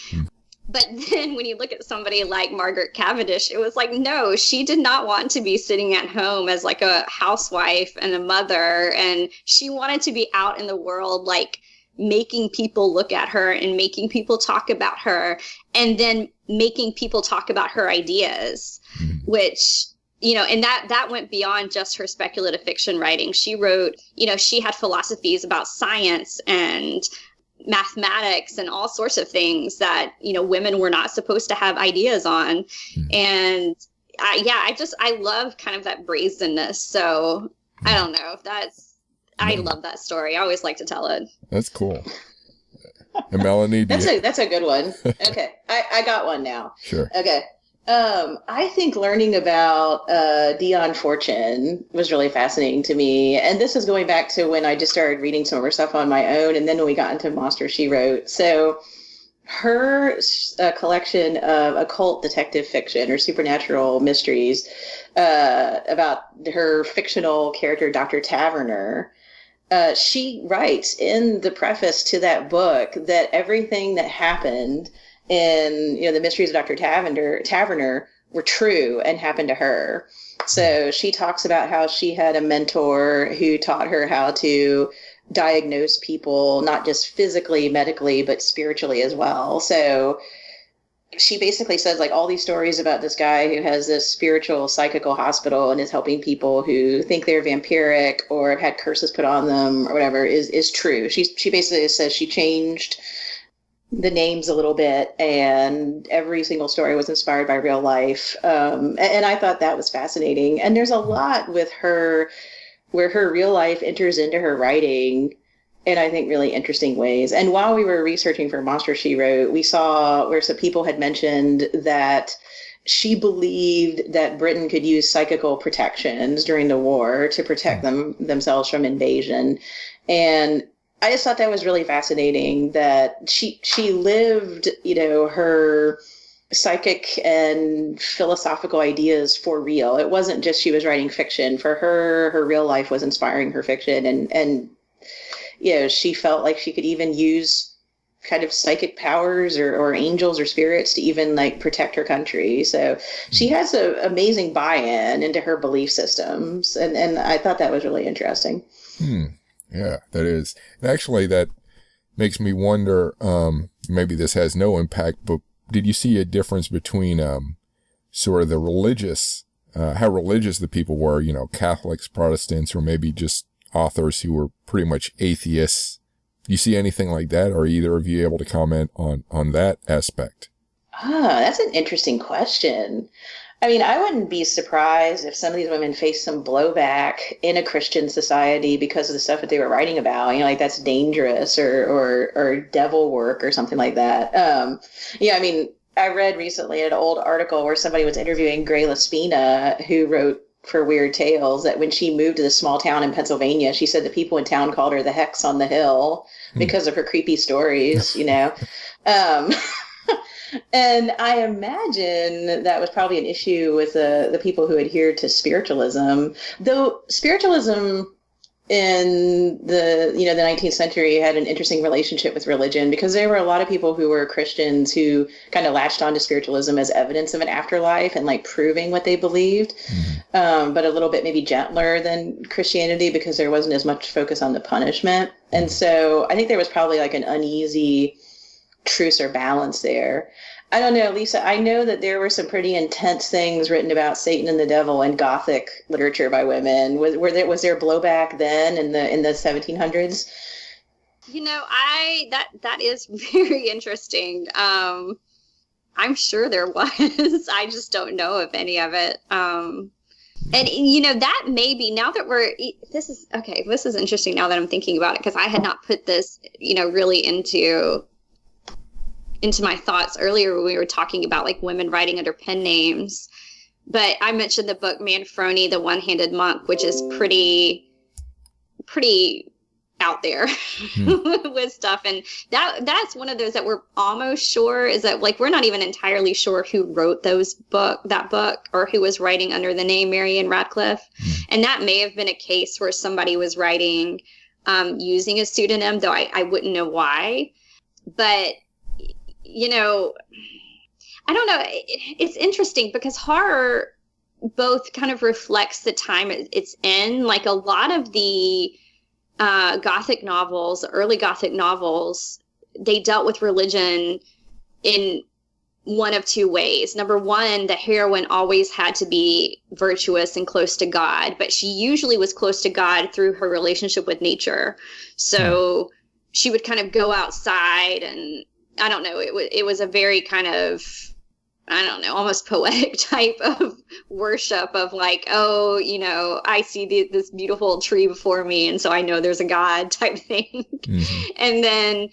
But then when you look at somebody like Margaret Cavendish, it was like, no, she did not want to be sitting at home as like a housewife and a mother. And she wanted to be out in the world, like making people look at her and making people talk about her, and then making people talk about her ideas, which, you know, and that went beyond just her speculative fiction writing. She wrote, you know, she had philosophies about science and mathematics and all sorts of things that, you know, women were not supposed to have ideas on. And I love kind of that brazenness. So I don't know if I love that story. I always like to tell it. That's cool. And Melanie, that's a good one. Okay. I got one now. Sure. Okay. I think learning about Dion Fortune was really fascinating to me. And this is going back to when I just started reading some of her stuff on my own. And then when we got into Monster She Wrote. So her collection of occult detective fiction or supernatural mysteries about her fictional character, Dr. Taverner, she writes in the preface to that book that everything that happened in, you know, the mysteries of Dr. Taverner were true and happened to her. So she talks about how she had a mentor who taught her how to diagnose people, not just physically, medically, but spiritually as well. So she basically says, like, all these stories about this guy who has this spiritual psychical hospital and is helping people who think they're vampiric or have had curses put on them or whatever is true. She basically says she changed the names a little bit, and every single story was inspired by real life. And I thought that was fascinating. And there's a lot with her where her real life enters into her writing in, I think, really interesting ways. And while we were researching for Monster She Wrote, we saw where some people had mentioned that she believed that Britain could use psychical protections during the war to protect themselves from invasion. And I just thought that was really fascinating that she lived, you know, her psychic and philosophical ideas for real. It wasn't just she was writing fiction. For her real life was inspiring her fiction. And you know, she felt like she could even use kind of psychic powers or angels or spirits to even like protect her country. So she has an amazing buy-in into her belief systems. And I thought that was really interesting. Yeah, that is. And actually, that makes me wonder, maybe this has no impact, but did you see a difference between sort of the religious, how religious the people were, you know, Catholics, Protestants, or maybe just authors who were pretty much atheists? Do you see anything like that? Or are either of you able to comment on that aspect? That's an interesting question. I mean, I wouldn't be surprised if some of these women faced some blowback in a Christian society because of the stuff that they were writing about, you know, like that's dangerous or devil work or something like that. Yeah, I mean, I read recently an old article where somebody was interviewing Gray Laspina, who wrote for Weird Tales, that when she moved to this small town in Pennsylvania, she said the people in town called her the Hex on the Hill because of her creepy stories, you know. And I imagine that was probably an issue with the people who adhered to spiritualism, though spiritualism in the 19th century had an interesting relationship with religion, because there were a lot of people who were Christians who kind of latched onto spiritualism as evidence of an afterlife and like proving what they believed, but a little bit maybe gentler than Christianity because there wasn't as much focus on the punishment. And so I think there was probably like an uneasy truce or balance there. I don't know, Lisa, I know that there were some pretty intense things written about Satan and the devil in Gothic literature by women. Was there blowback then in the 1700s? You know, that is very interesting. I'm sure there was. I just don't know of any of it. And, you know, that maybe now that this is interesting now that I'm thinking about it, because I had not put this, you know, really into my thoughts earlier when we were talking about like women writing under pen names. But I mentioned the book Manfrone, The One-Handed Monk, which is pretty pretty out there with stuff. And that's one of those that we're almost sure is that, like, we're not even entirely sure who wrote that book or who was writing under the name Marianne Radcliffe. And that may have been a case where somebody was writing using a pseudonym, though I wouldn't know why. But, you know, I don't know. It's interesting because horror both kind of reflects the time it's in. Like, a lot of the Gothic novels, early Gothic novels, they dealt with religion in one of two ways. Number one, the heroine always had to be virtuous and close to God, but she usually was close to God through her relationship with nature. So she would kind of go outside, and I don't know, it was a very kind of, I don't know, almost poetic type of worship of, like, oh, you know, I see this beautiful tree before me, and so I know there's a God type thing. And then,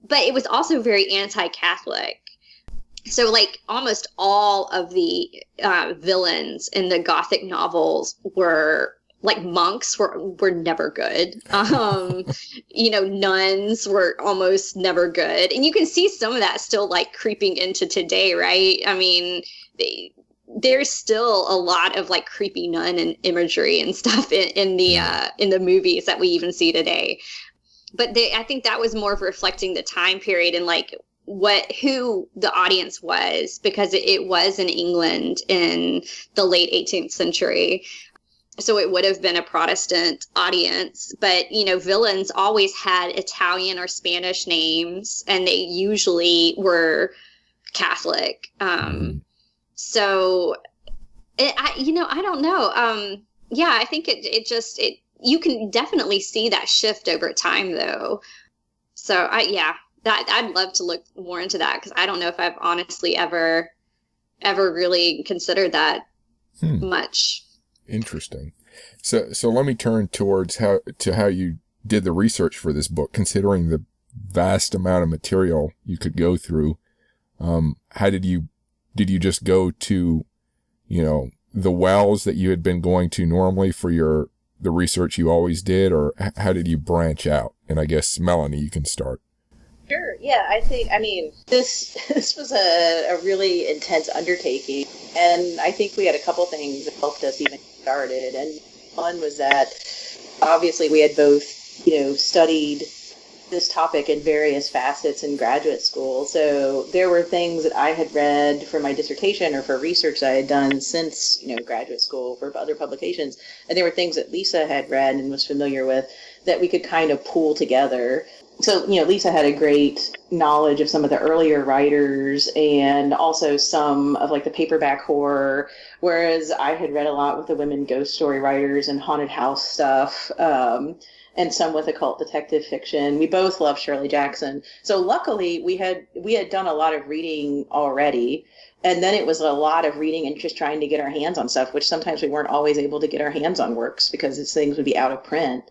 but it was also very anti-Catholic. So, like, almost all of the villains in the Gothic novels were, like, monks were never good. You know, nuns were almost never good. And you can see some of that still, like, creeping into today, right? I mean, there's still a lot of, like, creepy nun and imagery and stuff in the movies that we even see today. But I think that was more of reflecting the time period and, like, who the audience was, because it was in England in the late 18th century. So it would have been a Protestant audience, but, you know, villains always had Italian or Spanish names, and they usually were Catholic. So, I don't know. Yeah, I think you can definitely see that shift over time, though. So, I'd love to look more into that, because I don't know if I've honestly ever really considered that much. Interesting. So let me turn towards how you did the research for this book, considering the vast amount of material you could go through. How did you just go to, you know, the wells that you had been going to normally for the research you always did, or how did you branch out? And I guess, Melanie, you can start. Sure. Yeah, I mean, this was a really intense undertaking, and I think we had a couple things that helped us even get started. And one was that obviously we had both, you know, studied this topic in various facets in graduate school. So there were things that I had read for my dissertation or for research I had done since, you know, graduate school for other publications, and there were things that Lisa had read and was familiar with that we could kind of pool together. So, you know, Lisa had a great knowledge of some of the earlier writers and also some of, like, the paperback horror, whereas I had read a lot with the women ghost story writers and haunted house stuff, and some with occult detective fiction. We both love Shirley Jackson. So luckily we had done a lot of reading already. And then it was a lot of reading and just trying to get our hands on stuff, which sometimes we weren't always able to get our hands on works because these things would be out of print.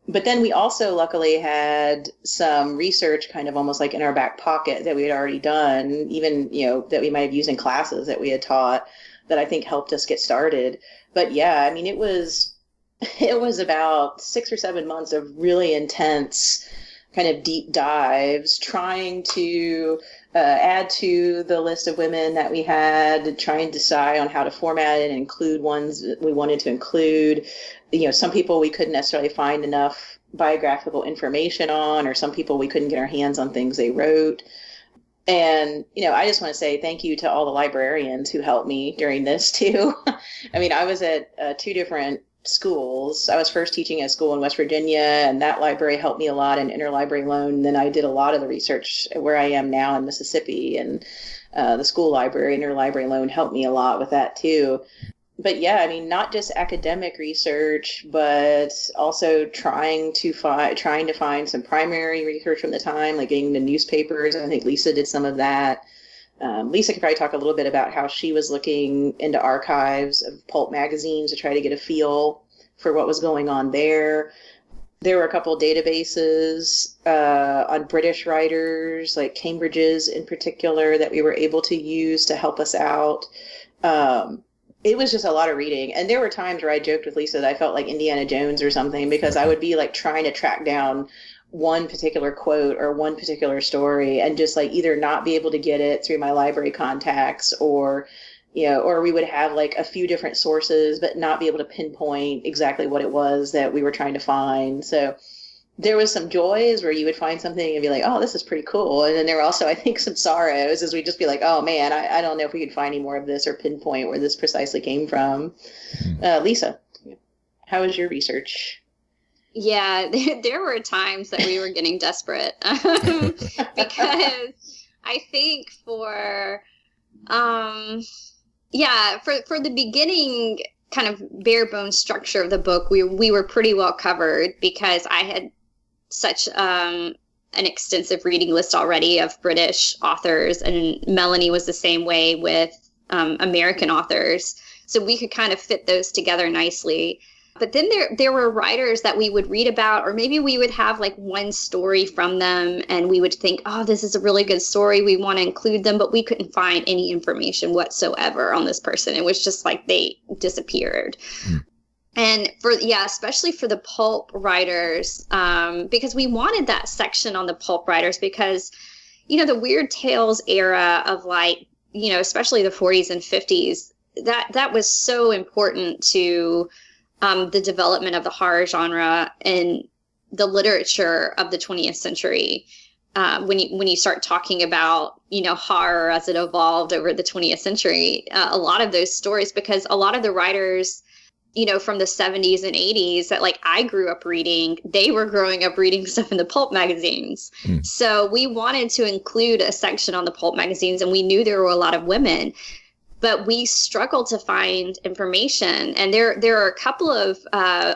But then we also luckily had some research kind of almost like in our back pocket that we had already done, even, you know, that we might have used in classes that we had taught, that I think helped us get started. But yeah, I mean, it was about 6 or 7 months of really intense kind of deep dives, trying to add to the list of women that we had, trying to decide on how to format it and include ones that we wanted to include. You know, some people we couldn't necessarily find enough biographical information on, or some people we couldn't get our hands on things they wrote. And, you know, I just want to say thank you to all the librarians who helped me during this too. I mean, I was at 2 different schools. I was first teaching at a school in West Virginia, and that library helped me a lot in interlibrary loan. Then I did a lot of the research where I am now in Mississippi, and the school library, interlibrary loan, helped me a lot with that too. But yeah, I mean, not just academic research, but also trying to find some primary research from the time, like getting the newspapers. I think Lisa did some of that. Lisa could probably talk a little bit about how she was looking into archives of pulp magazines to try to get a feel for what was going on there. There were a couple of databases on British writers, like Cambridge's in particular, that we were able to use to help us out. it was just a lot of reading. And there were times where I joked with Lisa that I felt like Indiana Jones or something, because I would be like trying to track down one particular quote or one particular story and just like either not be able to get it through my library contacts, or, you know, or we would have like a few different sources, but not be able to pinpoint exactly what it was that we were trying to find. So there was some joys where you would find something and be like, oh, this is pretty cool. And then there were also, I think, some sorrows as we'd just be like, oh man, I don't know if we could find any more of this or pinpoint where this precisely came from. Lisa, how was your research? Yeah, there were times that we were getting desperate because I think for the beginning kind of bare bones structure of the book, we were pretty well covered because I had such an extensive reading list already of British authors, and Melanie was the same way with American authors. So we could kind of fit those together nicely. But then there were writers that we would read about, or maybe we would have like one story from them and we would think, oh, this is a really good story, we want to include them, but we couldn't find any information whatsoever on this person. It was just like they disappeared. And especially for the pulp writers, because we wanted that section on the pulp writers because, you know, the Weird Tales era of like, you know, especially the 40s and 50s, that was so important to the development of the horror genre and the literature of the 20th century. When you start talking about, you know, horror as it evolved over the 20th century, a lot of those stories, because a lot of the writers, you know, from the 70s and 80s that like I grew up reading, they were growing up reading stuff in the pulp magazines. So we wanted to include a section on the pulp magazines, and we knew there were a lot of women. But we struggled to find information. And there are a couple of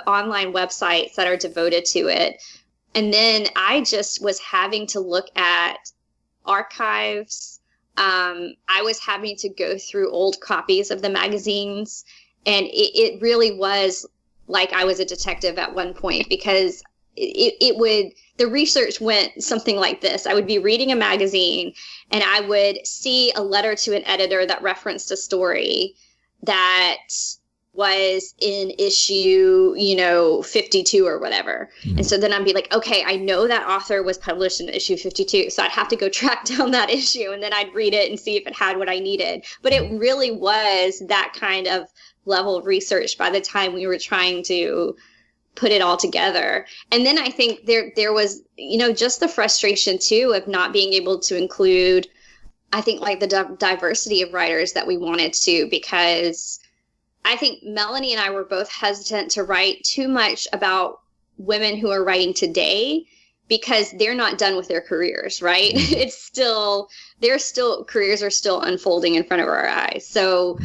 online websites that are devoted to it. And then I just was having to look at archives. I was having to go through old copies of the magazines. And it really was like I was a detective at one point, because the research went something like this. I would be reading a magazine and I would see a letter to an editor that referenced a story that was in issue, you know, 52 or whatever. And so then I'd be like, okay, I know that author was published in issue 52. So I'd have to go track down that issue, and then I'd read it and see if it had what I needed. But it really was that kind of level of research by the time we were trying to put it all together. And then I think there was, you know, just the frustration too of not being able to include, I think, like the diversity of writers that we wanted to, because I think Melanie and I were both hesitant to write too much about women who are writing today, because they're not done with their careers, right? It's still, careers are still unfolding in front of our eyes. So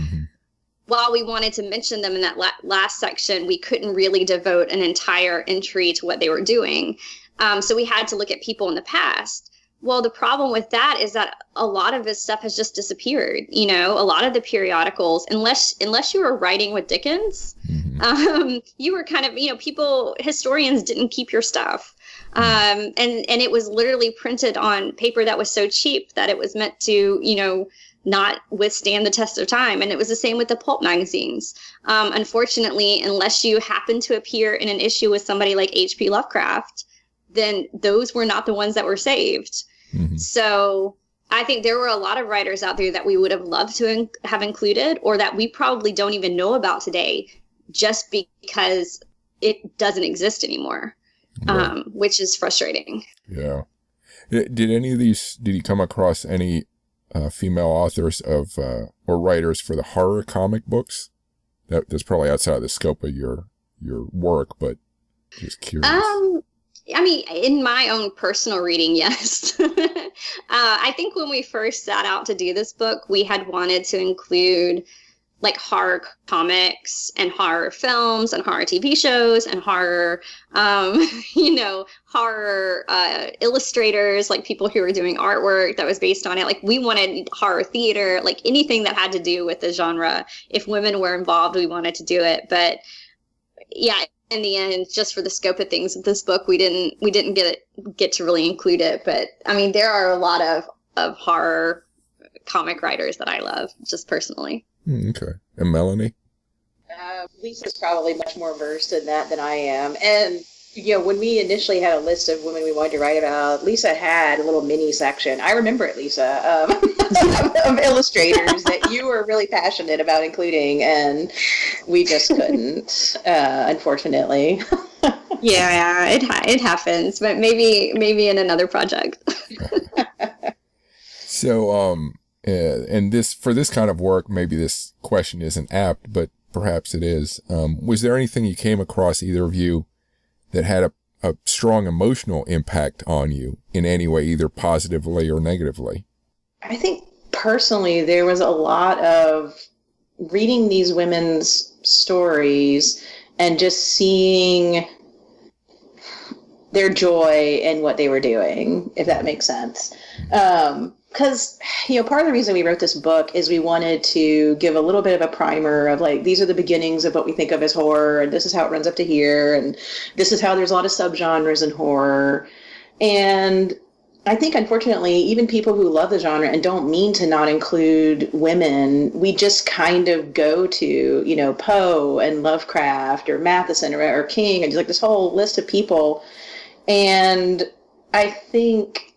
while we wanted to mention them in that last section, we couldn't really devote an entire entry to what they were doing. So we had to look at people in the past. Well, the problem with that is that a lot of this stuff has just disappeared. You know, a lot of the periodicals, unless you were writing with Dickens, you were kind of, you know, historians didn't keep your stuff. And it was literally printed on paper that was so cheap that it was meant to, you know, not withstand the test of time. And it was the same with the pulp magazines. Unfortunately, unless you happen to appear in an issue with somebody like H.P. Lovecraft, then those were not the ones that were saved. So I think there were a lot of writers out there that we would have loved to have included, or that we probably don't even know about today, just because it doesn't exist anymore, which is frustrating. Yeah. Did you come across any female authors of or writers for the horror comic books? That's probably outside of the scope of your work, but just curious. I mean, in my own personal reading, yes. I think when we first set out to do this book, we had wanted to include like horror comics and horror films and horror TV shows and horror, horror illustrators, like people who were doing artwork that was based on it. Like we wanted horror theater, like anything that had to do with the genre. If women were involved, we wanted to do it. But yeah, in the end, just for the scope of things with this book, we didn't get to really include it. But I mean, there are a lot of horror comic writers that I love, just personally. Okay. And Melanie? Lisa's probably much more versed in that than I am. And, when we initially had a list of women we wanted to write about, Lisa had a little mini section. I remember it, Lisa, of illustrators that you were really passionate about including, and we just couldn't, unfortunately. Yeah, it happens, but maybe in another project. So, and for this kind of work, maybe this question isn't apt, but perhaps it is. Was there anything you came across, either of you, that had a strong emotional impact on you in any way, either positively or negatively? I think personally, there was a lot of reading these women's stories and just seeing their joy in what they were doing, if that makes sense. Because, part of the reason we wrote this book is we wanted to give a little bit of a primer of like, these are the beginnings of what we think of as horror, and this is how it runs up to here, and this is how there's a lot of subgenres in horror. And I think, unfortunately, even people who love the genre and don't mean to not include women, we just kind of go to, Poe and Lovecraft or Matheson or King, and just like this whole list of people. And I think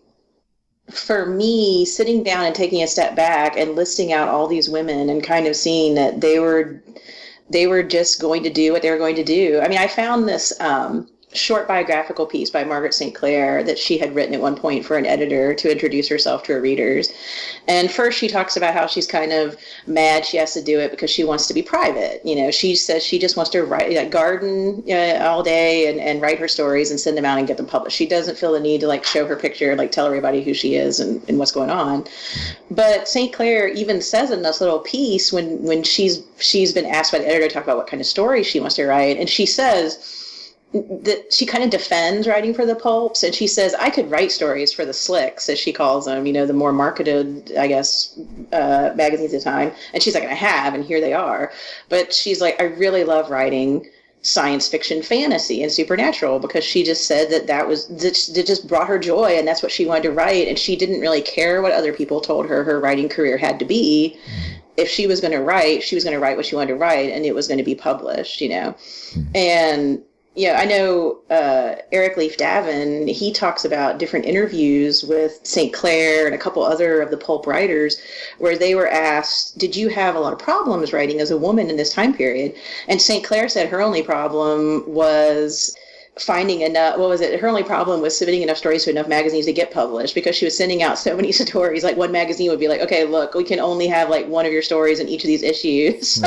for me, sitting down and taking a step back and listing out all these women and kind of seeing that they were just going to do what they were going to do. I mean, I found this short biographical piece by Margaret St. Clair that she had written at one point for an editor to introduce herself to her readers. And first she talks about how she's kind of mad she has to do it because she wants to be private. She says she just wants to write, garden all day and write her stories and send them out and get them published. She doesn't feel the need to show her picture, tell everybody who she is and what's going on. But St. Clair even says in this little piece when she's been asked by the editor to talk about what kind of stories she wants to write, and she says that she kind of defends writing for the pulps, and she says, I could write stories for the slicks, as she calls them, the more marketed, I guess, magazines at the time. And she's like, I have, and here they are. But she's like, I really love writing science fiction, fantasy, and supernatural, because she just said that just brought her joy, and that's what she wanted to write. And she didn't really care what other people told her writing career had to be. If she was going to write, she was going to write what she wanted to write, and it was going to be published, And I know Eric Leaf Davin, he talks about different interviews with St. Clair and a couple other of the pulp writers where they were asked, did you have a lot of problems writing as a woman in this time period? And St. Clair said her only problem was finding enough, her only problem was submitting enough stories to enough magazines to get published, because she was sending out so many stories. One magazine would be like, okay, look, we can only have one of your stories in each of these issues.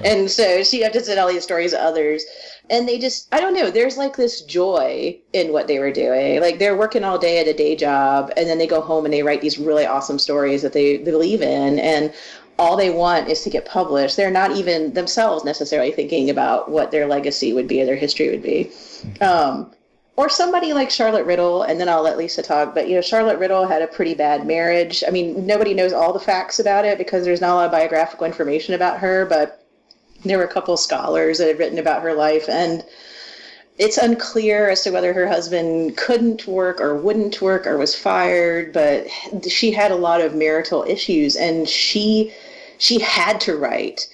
And so she had to send all these stories to others. And they just, I don't know, there's this joy in what they were doing. They're working all day at a day job, and then they go home and they write these really awesome stories that they believe in. And all they want is to get published. They're not even themselves necessarily thinking about what their legacy would be or their history would be. Or somebody like Charlotte Riddle, and then I'll let Lisa talk, but Charlotte Riddle had a pretty bad marriage. I mean, nobody knows all the facts about it because there's not a lot of biographical information about her, but there were a couple scholars that had written about her life, and it's unclear as to whether her husband couldn't work or wouldn't work or was fired, but she had a lot of marital issues, and she had to write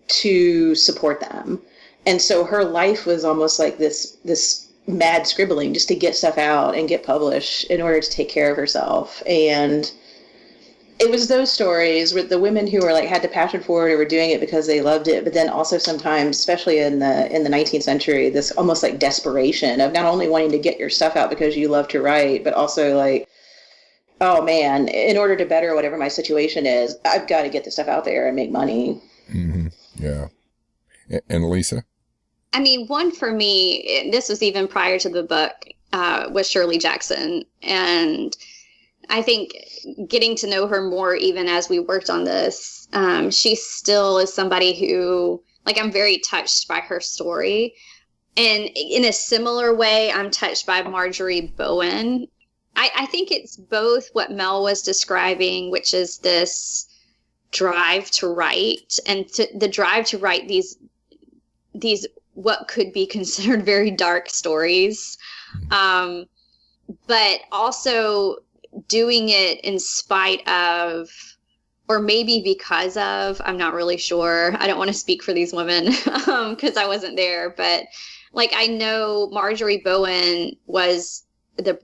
to support them. And so her life was almost like this mad scribbling just to get stuff out and get published in order to take care of herself. And it was those stories with the women who were had the passion for it or were doing it because they loved it, but then also sometimes, especially in the 19th century, this almost desperation of not only wanting to get your stuff out because you love to write, but also oh man, in order to better whatever my situation is, I've got to get this stuff out there and make money. Mm-hmm. Yeah. And Lisa? I mean, one for me, this was even prior to the book, was Shirley Jackson. And I think getting to know her more, even as we worked on this, she still is somebody who, I'm very touched by her story. And in a similar way, I'm touched by Marjorie Bowen. I think it's both what Mel was describing, which is this drive to write, and the drive to write these what could be considered very dark stories, but also doing it in spite of or maybe because of, I'm not really sure. I don't want to speak for these women because I wasn't there. But like, I know Marjorie Bowen was the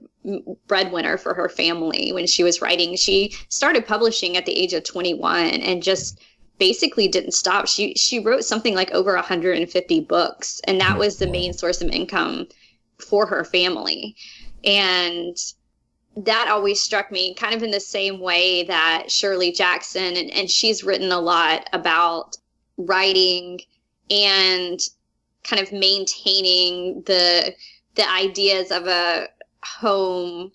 breadwinner for her family when she was writing. She started publishing at the age of 21 and just basically didn't stop. She wrote something like over 150 books, and that was the main source of income for her family. And that always struck me kind of in the same way that Shirley Jackson, and she's written a lot about writing and kind of maintaining the ideas of a home.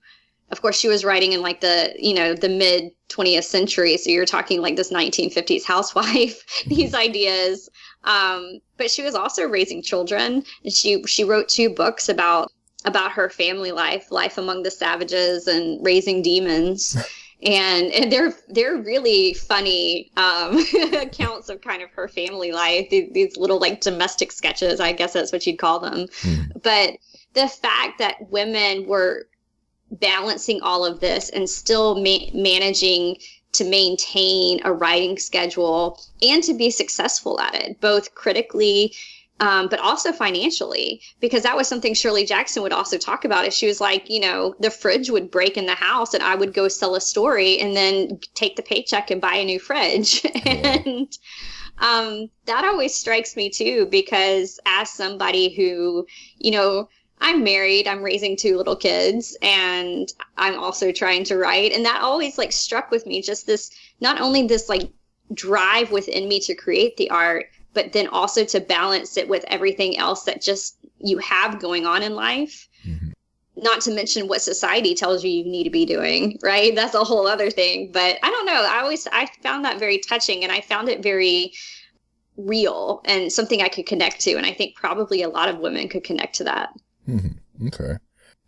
Of course, she was writing in like the mid 20th century. So you're talking like this 1950s housewife, these ideas. But she was also raising children. And she wrote 2 books about her family life among the savages and raising demons. And they're really funny accounts of kind of her family life, these little like domestic sketches, I guess that's what you'd call them. But the fact that women were balancing all of this and still managing to maintain a writing schedule and to be successful at it, both critically, but also financially, because that was something Shirley Jackson would also talk about. Is she was like, the fridge would break in the house and I would go sell a story and then take the paycheck and buy a new fridge. And that always strikes me too, because as somebody who, I'm married, I'm raising 2 little kids, and I'm also trying to write. And that always like struck with me, just this, not only this like drive within me to create the art, but then also to balance it with everything else that just you have going on in life. Mm-hmm. Not to mention what society tells you need to be doing, right? That's a whole other thing. But I don't know. I found that very touching, and I found it very real and something I could connect to. And I think probably a lot of women could connect to that. Mm-hmm. Okay.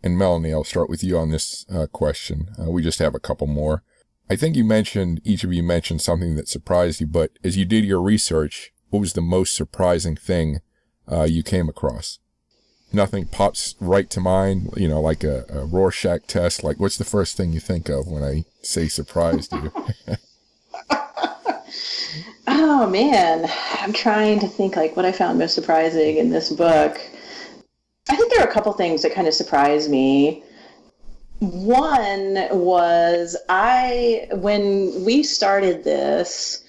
And Melanie, I'll start with you on this question. We just have a couple more. I think each of you mentioned something that surprised you, but as you did your research, what was the most surprising thing you came across? Nothing pops right to mind, like a Rorschach test. Like, what's the first thing you think of when I say surprised you? Oh, man. I'm trying to think like what I found most surprising in this book. I think there are a couple things that kind of surprised me. One was when we started this,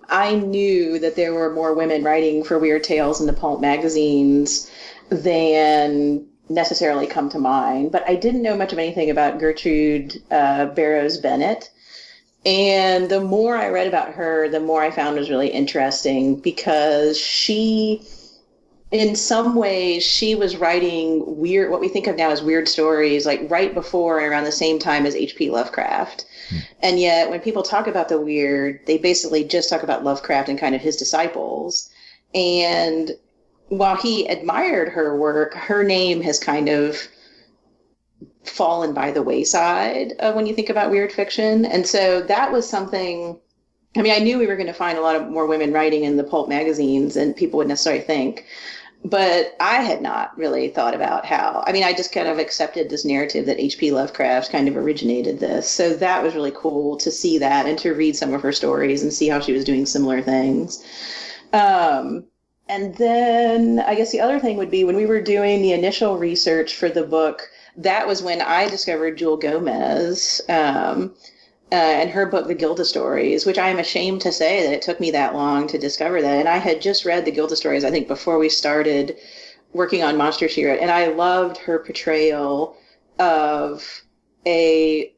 I knew that there were more women writing for Weird Tales in the pulp magazines than necessarily come to mind, but I didn't know much of anything about Gertrude Barrows Bennett. And the more I read about her, the more I found was really interesting, because in some ways, she was writing what we think of now as weird stories, like right before and around the same time as H.P. Lovecraft. And yet when people talk about the weird, they basically just talk about Lovecraft and kind of his disciples. And while he admired her work, her name has kind of fallen by the wayside when you think about weird fiction. And so that was something, I knew we were going to find a lot of more women writing in the pulp magazines than people would necessarily think. But I had not really thought about how. I just kind of accepted this narrative that H.P. Lovecraft kind of originated this. So that was really cool to see that and to read some of her stories and see how she was doing similar things. And then I guess the other thing would be when we were doing the initial research for the book, that was when I discovered Jewelle Gomez and her book, The Gilda Stories, which I am ashamed to say that it took me that long to discover that. And I had just read The Gilda Stories, I think, before we started working on Monster She Wrote. And I loved her portrayal of a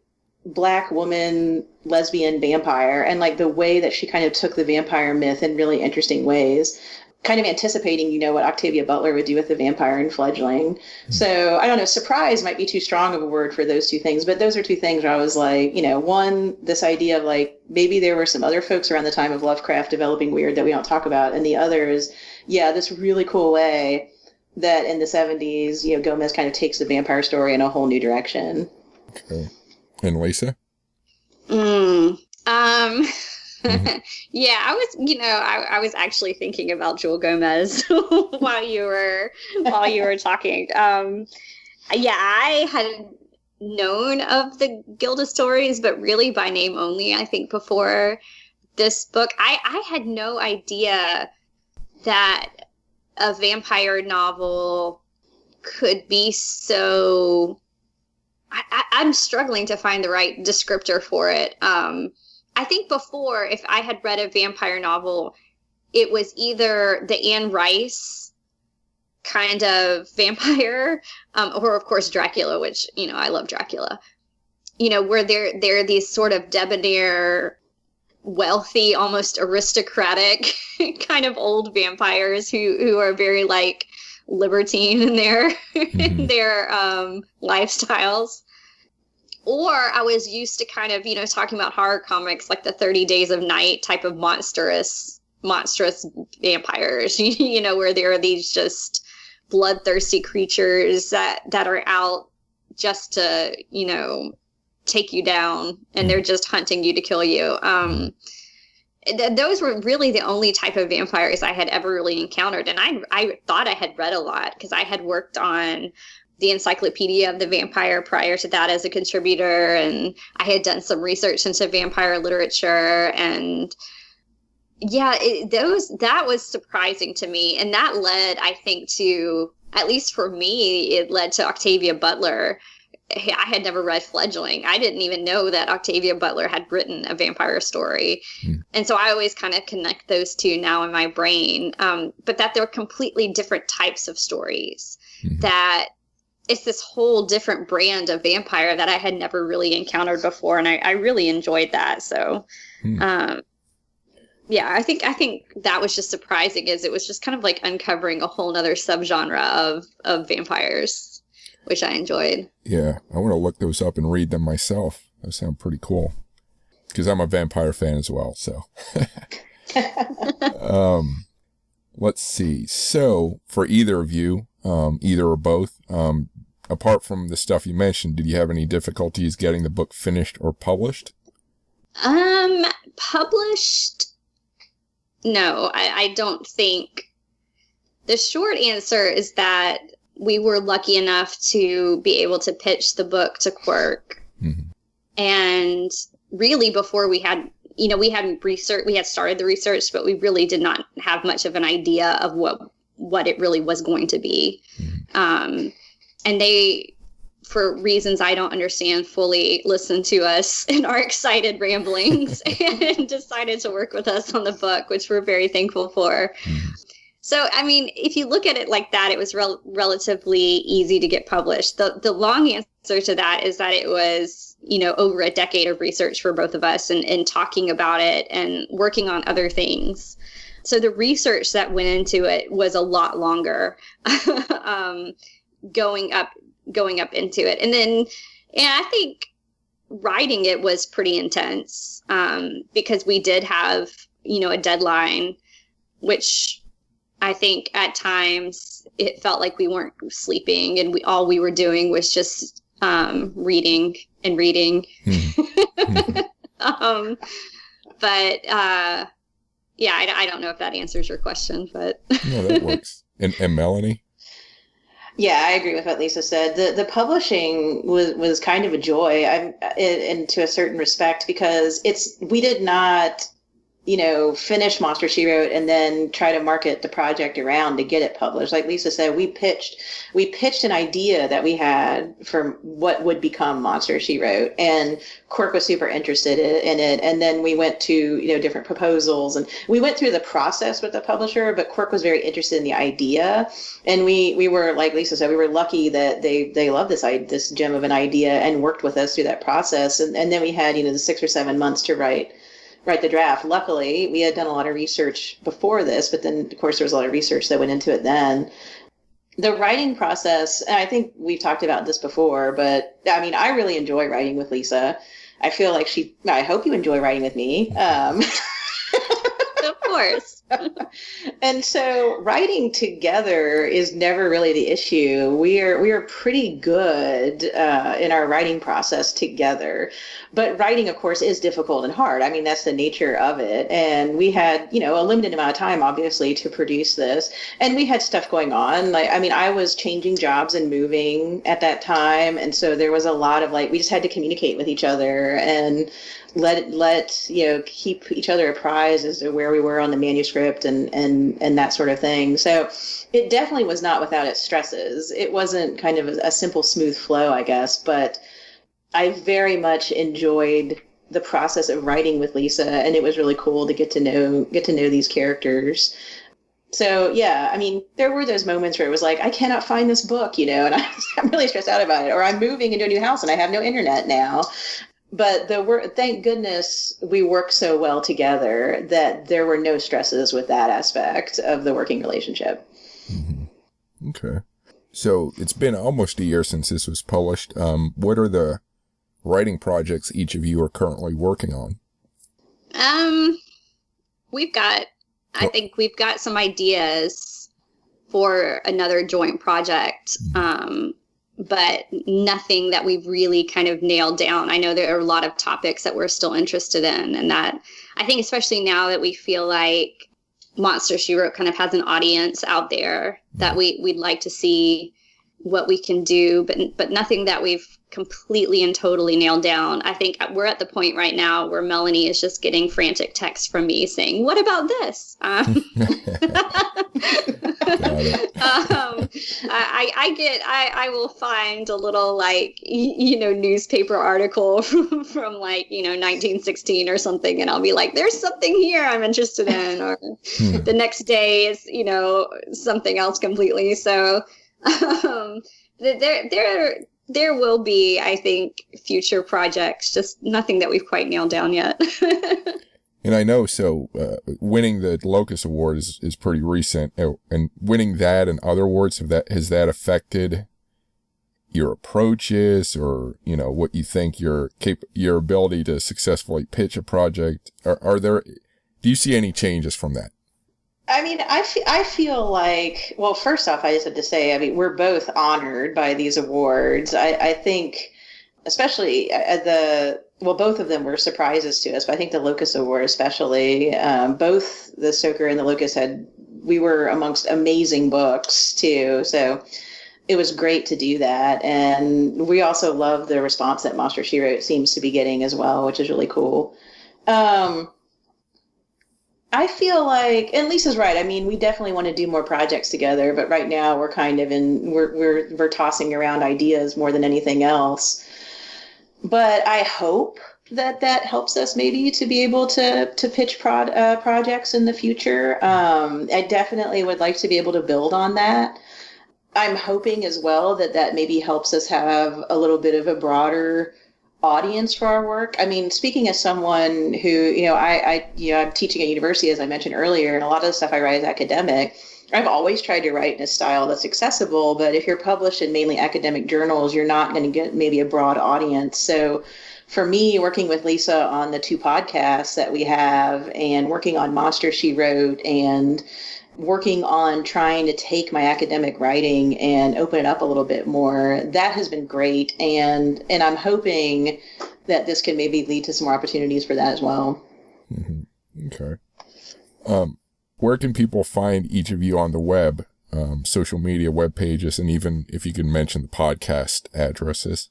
Black woman lesbian vampire, and like the way that she kind of took the vampire myth in really interesting ways, kind of anticipating, what Octavia Butler would do with the vampire in Fledgling. So I don't know, surprise might be too strong of a word for those 2 things, but those are 2 things where I was like, one, this idea of like, maybe there were some other folks around the time of Lovecraft developing weird that we don't talk about. And the other is, this really cool way that in the 70s, Gomez kind of takes the vampire story in a whole new direction. Okay. And Lisa? Yeah, I was actually thinking about Jewelle Gomez while you were talking. I had known of the Gilda Stories, but really by name only, I think, before this book, I had no idea that a vampire novel could be so... I'm struggling to find the right descriptor for it. I think before, if I had read a vampire novel, it was either the Anne Rice kind of vampire, or of course Dracula, which, you know, I love Dracula. You know, where they're these sort of debonair, wealthy, almost aristocratic kind of old vampires who are very like libertine in their in their lifestyles. Or I was used to kind of, you know, talking about horror comics like the 30 Days of Night type of monstrous vampires, you know, where there are these just bloodthirsty creatures that are out just to, you know, take you down, and they're just hunting you to kill you. Those were really the only type of vampires I had ever really encountered. And I thought I had read a lot because I had worked on the Encyclopedia of the Vampire prior to that as a contributor. And I had done some research into vampire literature. And yeah, that was surprising to me. And that led, I think, to, at least for me, it led to Octavia Butler. I had never read Fledgling. I didn't even know that Octavia Butler had written a vampire story. And so I always kind of connect those two now in my brain, but that they're completely different types of stories, that it's this whole different brand of vampire that I had never really encountered before. And I really enjoyed that. So, yeah, I think that was just surprising, is it was just kind of like uncovering a whole nother subgenre of vampires, which I enjoyed. Yeah, I want to look those up and read them myself. Those sound pretty cool. Because I'm a vampire fan as well, so. Let's see. So, for either of you, either or both, apart from the stuff you mentioned, did you have any difficulties getting the book finished or published? Published? No, I don't think. The short answer is that we were lucky enough to be able to pitch the book to Quirk. And really before we had, you know, we had started the research, but we really did not have much of an idea of what it really was going to be. And they, for reasons I don't understand fully, listened to us and our excited ramblings and decided to work with us on the book, which we're very thankful for. So, I mean, if you look at it like that, it was relatively easy to get published. The long answer to that is that it was, you know, over a decade of research for both of us and talking about it and working on other things. So the research that went into it was a lot longer, going up into it. And then, I think writing it was pretty intense, because we did have, you know, a deadline, which I think at times it felt like we weren't sleeping and all we were doing was just reading and reading. But yeah, I don't know if that answers your question, but No, that works. And Melanie? Yeah, I agree with what Lisa said. The publishing was kind of a joy, and to a certain respect, because we did not, you know, finish Monster She Wrote and then try to market the project around to get it published. Like Lisa said, we pitched an idea that we had for what would become Monster She Wrote, and Quirk was super interested in it. And then we went to, you know, different proposals, and we went through the process with the publisher, but Quirk was very interested in the idea. And we were, like Lisa said, we were lucky that they loved this gem of an idea and worked with us through that process. And then we had, you know, the 6 or 7 months to write the draft. Luckily, we had done a lot of research before this, but then, of course, there was a lot of research that went into it then. The writing process, and I think we've talked about this before, but I mean, I really enjoy writing with Lisa. I feel like I hope you enjoy writing with me. Of course. And so writing together is never really the issue. We are pretty good in our writing process together. But writing, of course, is difficult and hard. I mean, that's the nature of it. And we had, a limited amount of time, obviously, to produce this. And we had stuff going on. Like, I mean, I was changing jobs and moving at that time. And so there was a lot of we just had to communicate with each other and keep each other apprised as to where we were on the manuscript and that sort of thing. So it definitely was not without its stresses. It wasn't kind of a simple, smooth flow, I guess, but I very much enjoyed the process of writing with Lisa, and it was really cool to get to know these characters. So yeah, I mean, there were those moments where it was like, I cannot find this book, and I'm really stressed out about it, or I'm moving into a new house and I have no internet now. But thank goodness we work so well together that there were no stresses with that aspect of the working relationship. Mm-hmm. Okay. So it's been almost a year since this was published. What are the writing projects each of you are currently working on? I think we've got some ideas for another joint project. But nothing that we've really kind of nailed down. I know there are a lot of topics that we're still interested in, and that I think especially now that we feel like Monster, She Wrote kind of has an audience out there that we'd like to see what we can do, but nothing that we've completely and totally nailed down. I think we're at the point right now where Melanie is just getting frantic texts from me saying, "What about this?" I will find a little newspaper article from 1916 or something, and I'll be like, there's something here I'm interested in, or the next day is something else completely. So there will be, I think, future projects, just nothing that we've quite nailed down yet. And I know, winning the Locus Award is pretty recent, and winning that and other awards, has that affected your approaches, or, what you think your ability to successfully pitch a project? Do you see any changes from that? I mean, I feel like, well, first off, I just have to say, I mean, we're both honored by these awards. I think, especially both of them were surprises to us, but I think the Locus Award especially, both the Stoker and the Locus we were amongst amazing books too. So it was great to do that. And we also love the response that Monster, She Wrote seems to be getting as well, which is really cool. I feel like, and Lisa's right, I mean, we definitely want to do more projects together, but right now we're kind of we're tossing around ideas more than anything else. But I hope that helps us maybe to be able to pitch projects in the future. I definitely would like to be able to build on that. I'm hoping as well that maybe helps us have a little bit of a broader audience for our work. I mean, speaking as someone who, I'm teaching at university, as I mentioned earlier, and a lot of the stuff I write is academic. I've always tried to write in a style that's accessible, but if you're published in mainly academic journals, you're not going to get maybe a broad audience. So for me, working with Lisa on the 2 podcasts that we have, and working on Monster, She Wrote, and working on trying to take my academic writing and open it up a little bit more, that has been great. And I'm hoping that this can maybe lead to some more opportunities for that as well. Mm-hmm. Okay. Where can people find each of you on the web, social media, web pages, and even if you can mention the podcast addresses?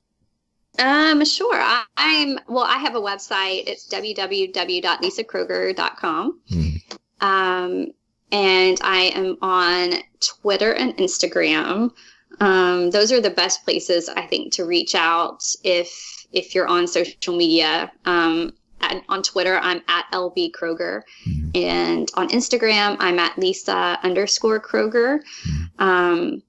Sure. I have a website. It's www.lisakroger.com. Mm-hmm. And I am on Twitter and Instagram. Those are the best places, I think, to reach out if you're on social media. On Twitter, I'm at LB Kroger. Mm-hmm. And on Instagram, I'm at Lisa_Kroger. Mm-hmm.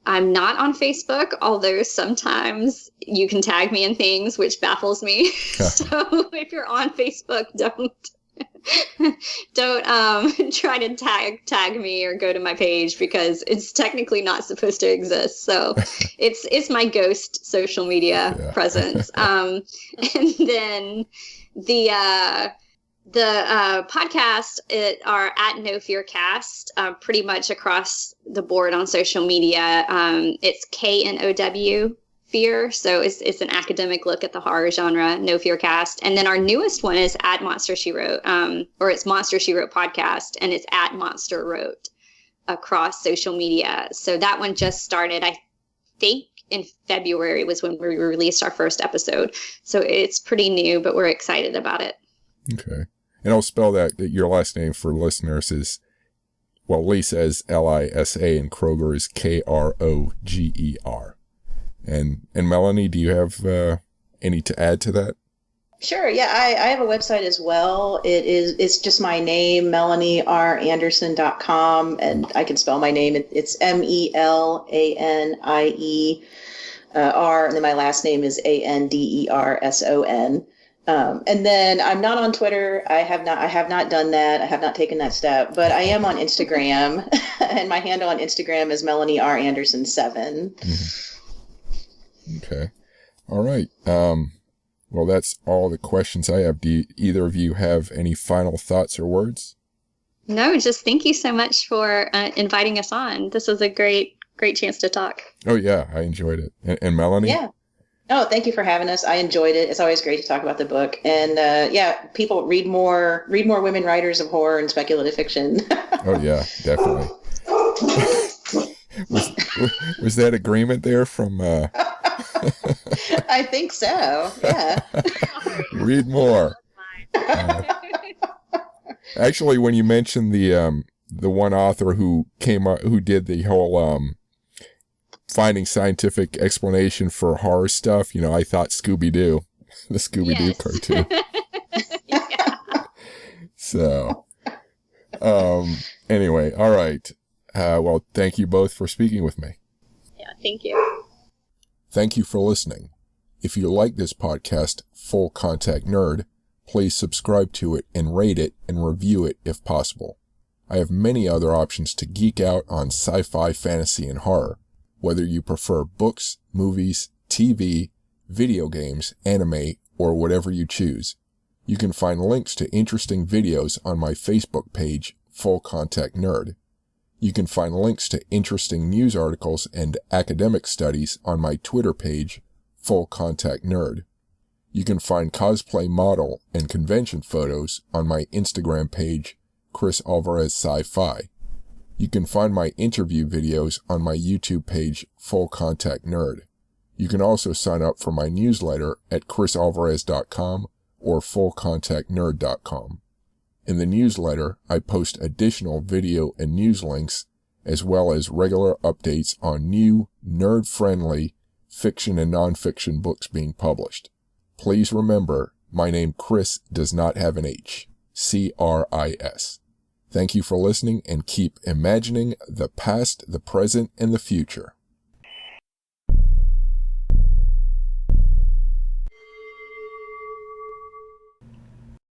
I'm not on Facebook, although sometimes you can tag me in things, which baffles me. So if you're on Facebook, don't try to tag me or go to my page, because it's technically not supposed to exist. So it's my ghost social media presence. And then the The podcast are at knowfearcast, pretty much across the board on social media. It's KNOW Fear, so it's an academic look at the horror genre. knowfearcast, and then our newest one is at Monster She Wrote, or it's Monster She Wrote podcast, and it's at Monster Wrote across social media. So that one just started, I think, in February was when we released our first episode. So it's pretty new, but we're excited about it. Okay. And I'll spell that your last name for listeners is, well, Lisa is Lisa and Kroger is Kroger. And Melanie, do you have any to add to that? Sure. Yeah, I have a website as well. It's just my name, MelanieRAnderson.com, and I can spell my name. It's MELANIER, and then my last name is ANDERSON. And then I'm not on Twitter. I have not done that. I have not taken that step, but I am on Instagram, and my handle on Instagram is Melanie R. Anderson 7. Mm-hmm. Okay. All right. Well, that's all the questions I have. Do either of you have any final thoughts or words? No, just thank you so much for inviting us on. This was a great chance to talk. Oh, yeah. I enjoyed it. And Melanie? Yeah. Oh, thank you for having us. I enjoyed it. It's always great to talk about the book. And people read more women writers of horror and speculative fiction. Oh, yeah, definitely. Was that agreement there from... I think so. Yeah. Read more. Actually, when you mentioned the one author who did the whole finding scientific explanation for horror stuff, I thought Scooby-Doo, the Scooby-Doo cartoon. Yeah. So, anyway, all right. Well, thank you both for speaking with me. Yeah, thank you. Thank you for listening. If you like this podcast, Full Contact Nerd, please subscribe to it and rate it and review it if possible. I have many other options to geek out on sci-fi, fantasy, and horror, whether you prefer books, movies, TV, video games, anime, or whatever you choose. You can find links to interesting videos on my Facebook page, Full Contact Nerd. You can find links to interesting news articles and academic studies on my Twitter page, Full Contact Nerd. You can find cosplay model and convention photos on my Instagram page, Cris Alvarez Sci-Fi. You can find my interview videos on my YouTube page, Full Contact Nerd. You can also sign up for my newsletter at chrisalvarez.com or fullcontactnerd.com. In the newsletter, I post additional video and news links, as well as regular updates on new, nerd-friendly fiction and nonfiction books being published. Please remember, my name Cris does not have an H. Cris. Thank you for listening, and keep imagining the past, the present, and the future.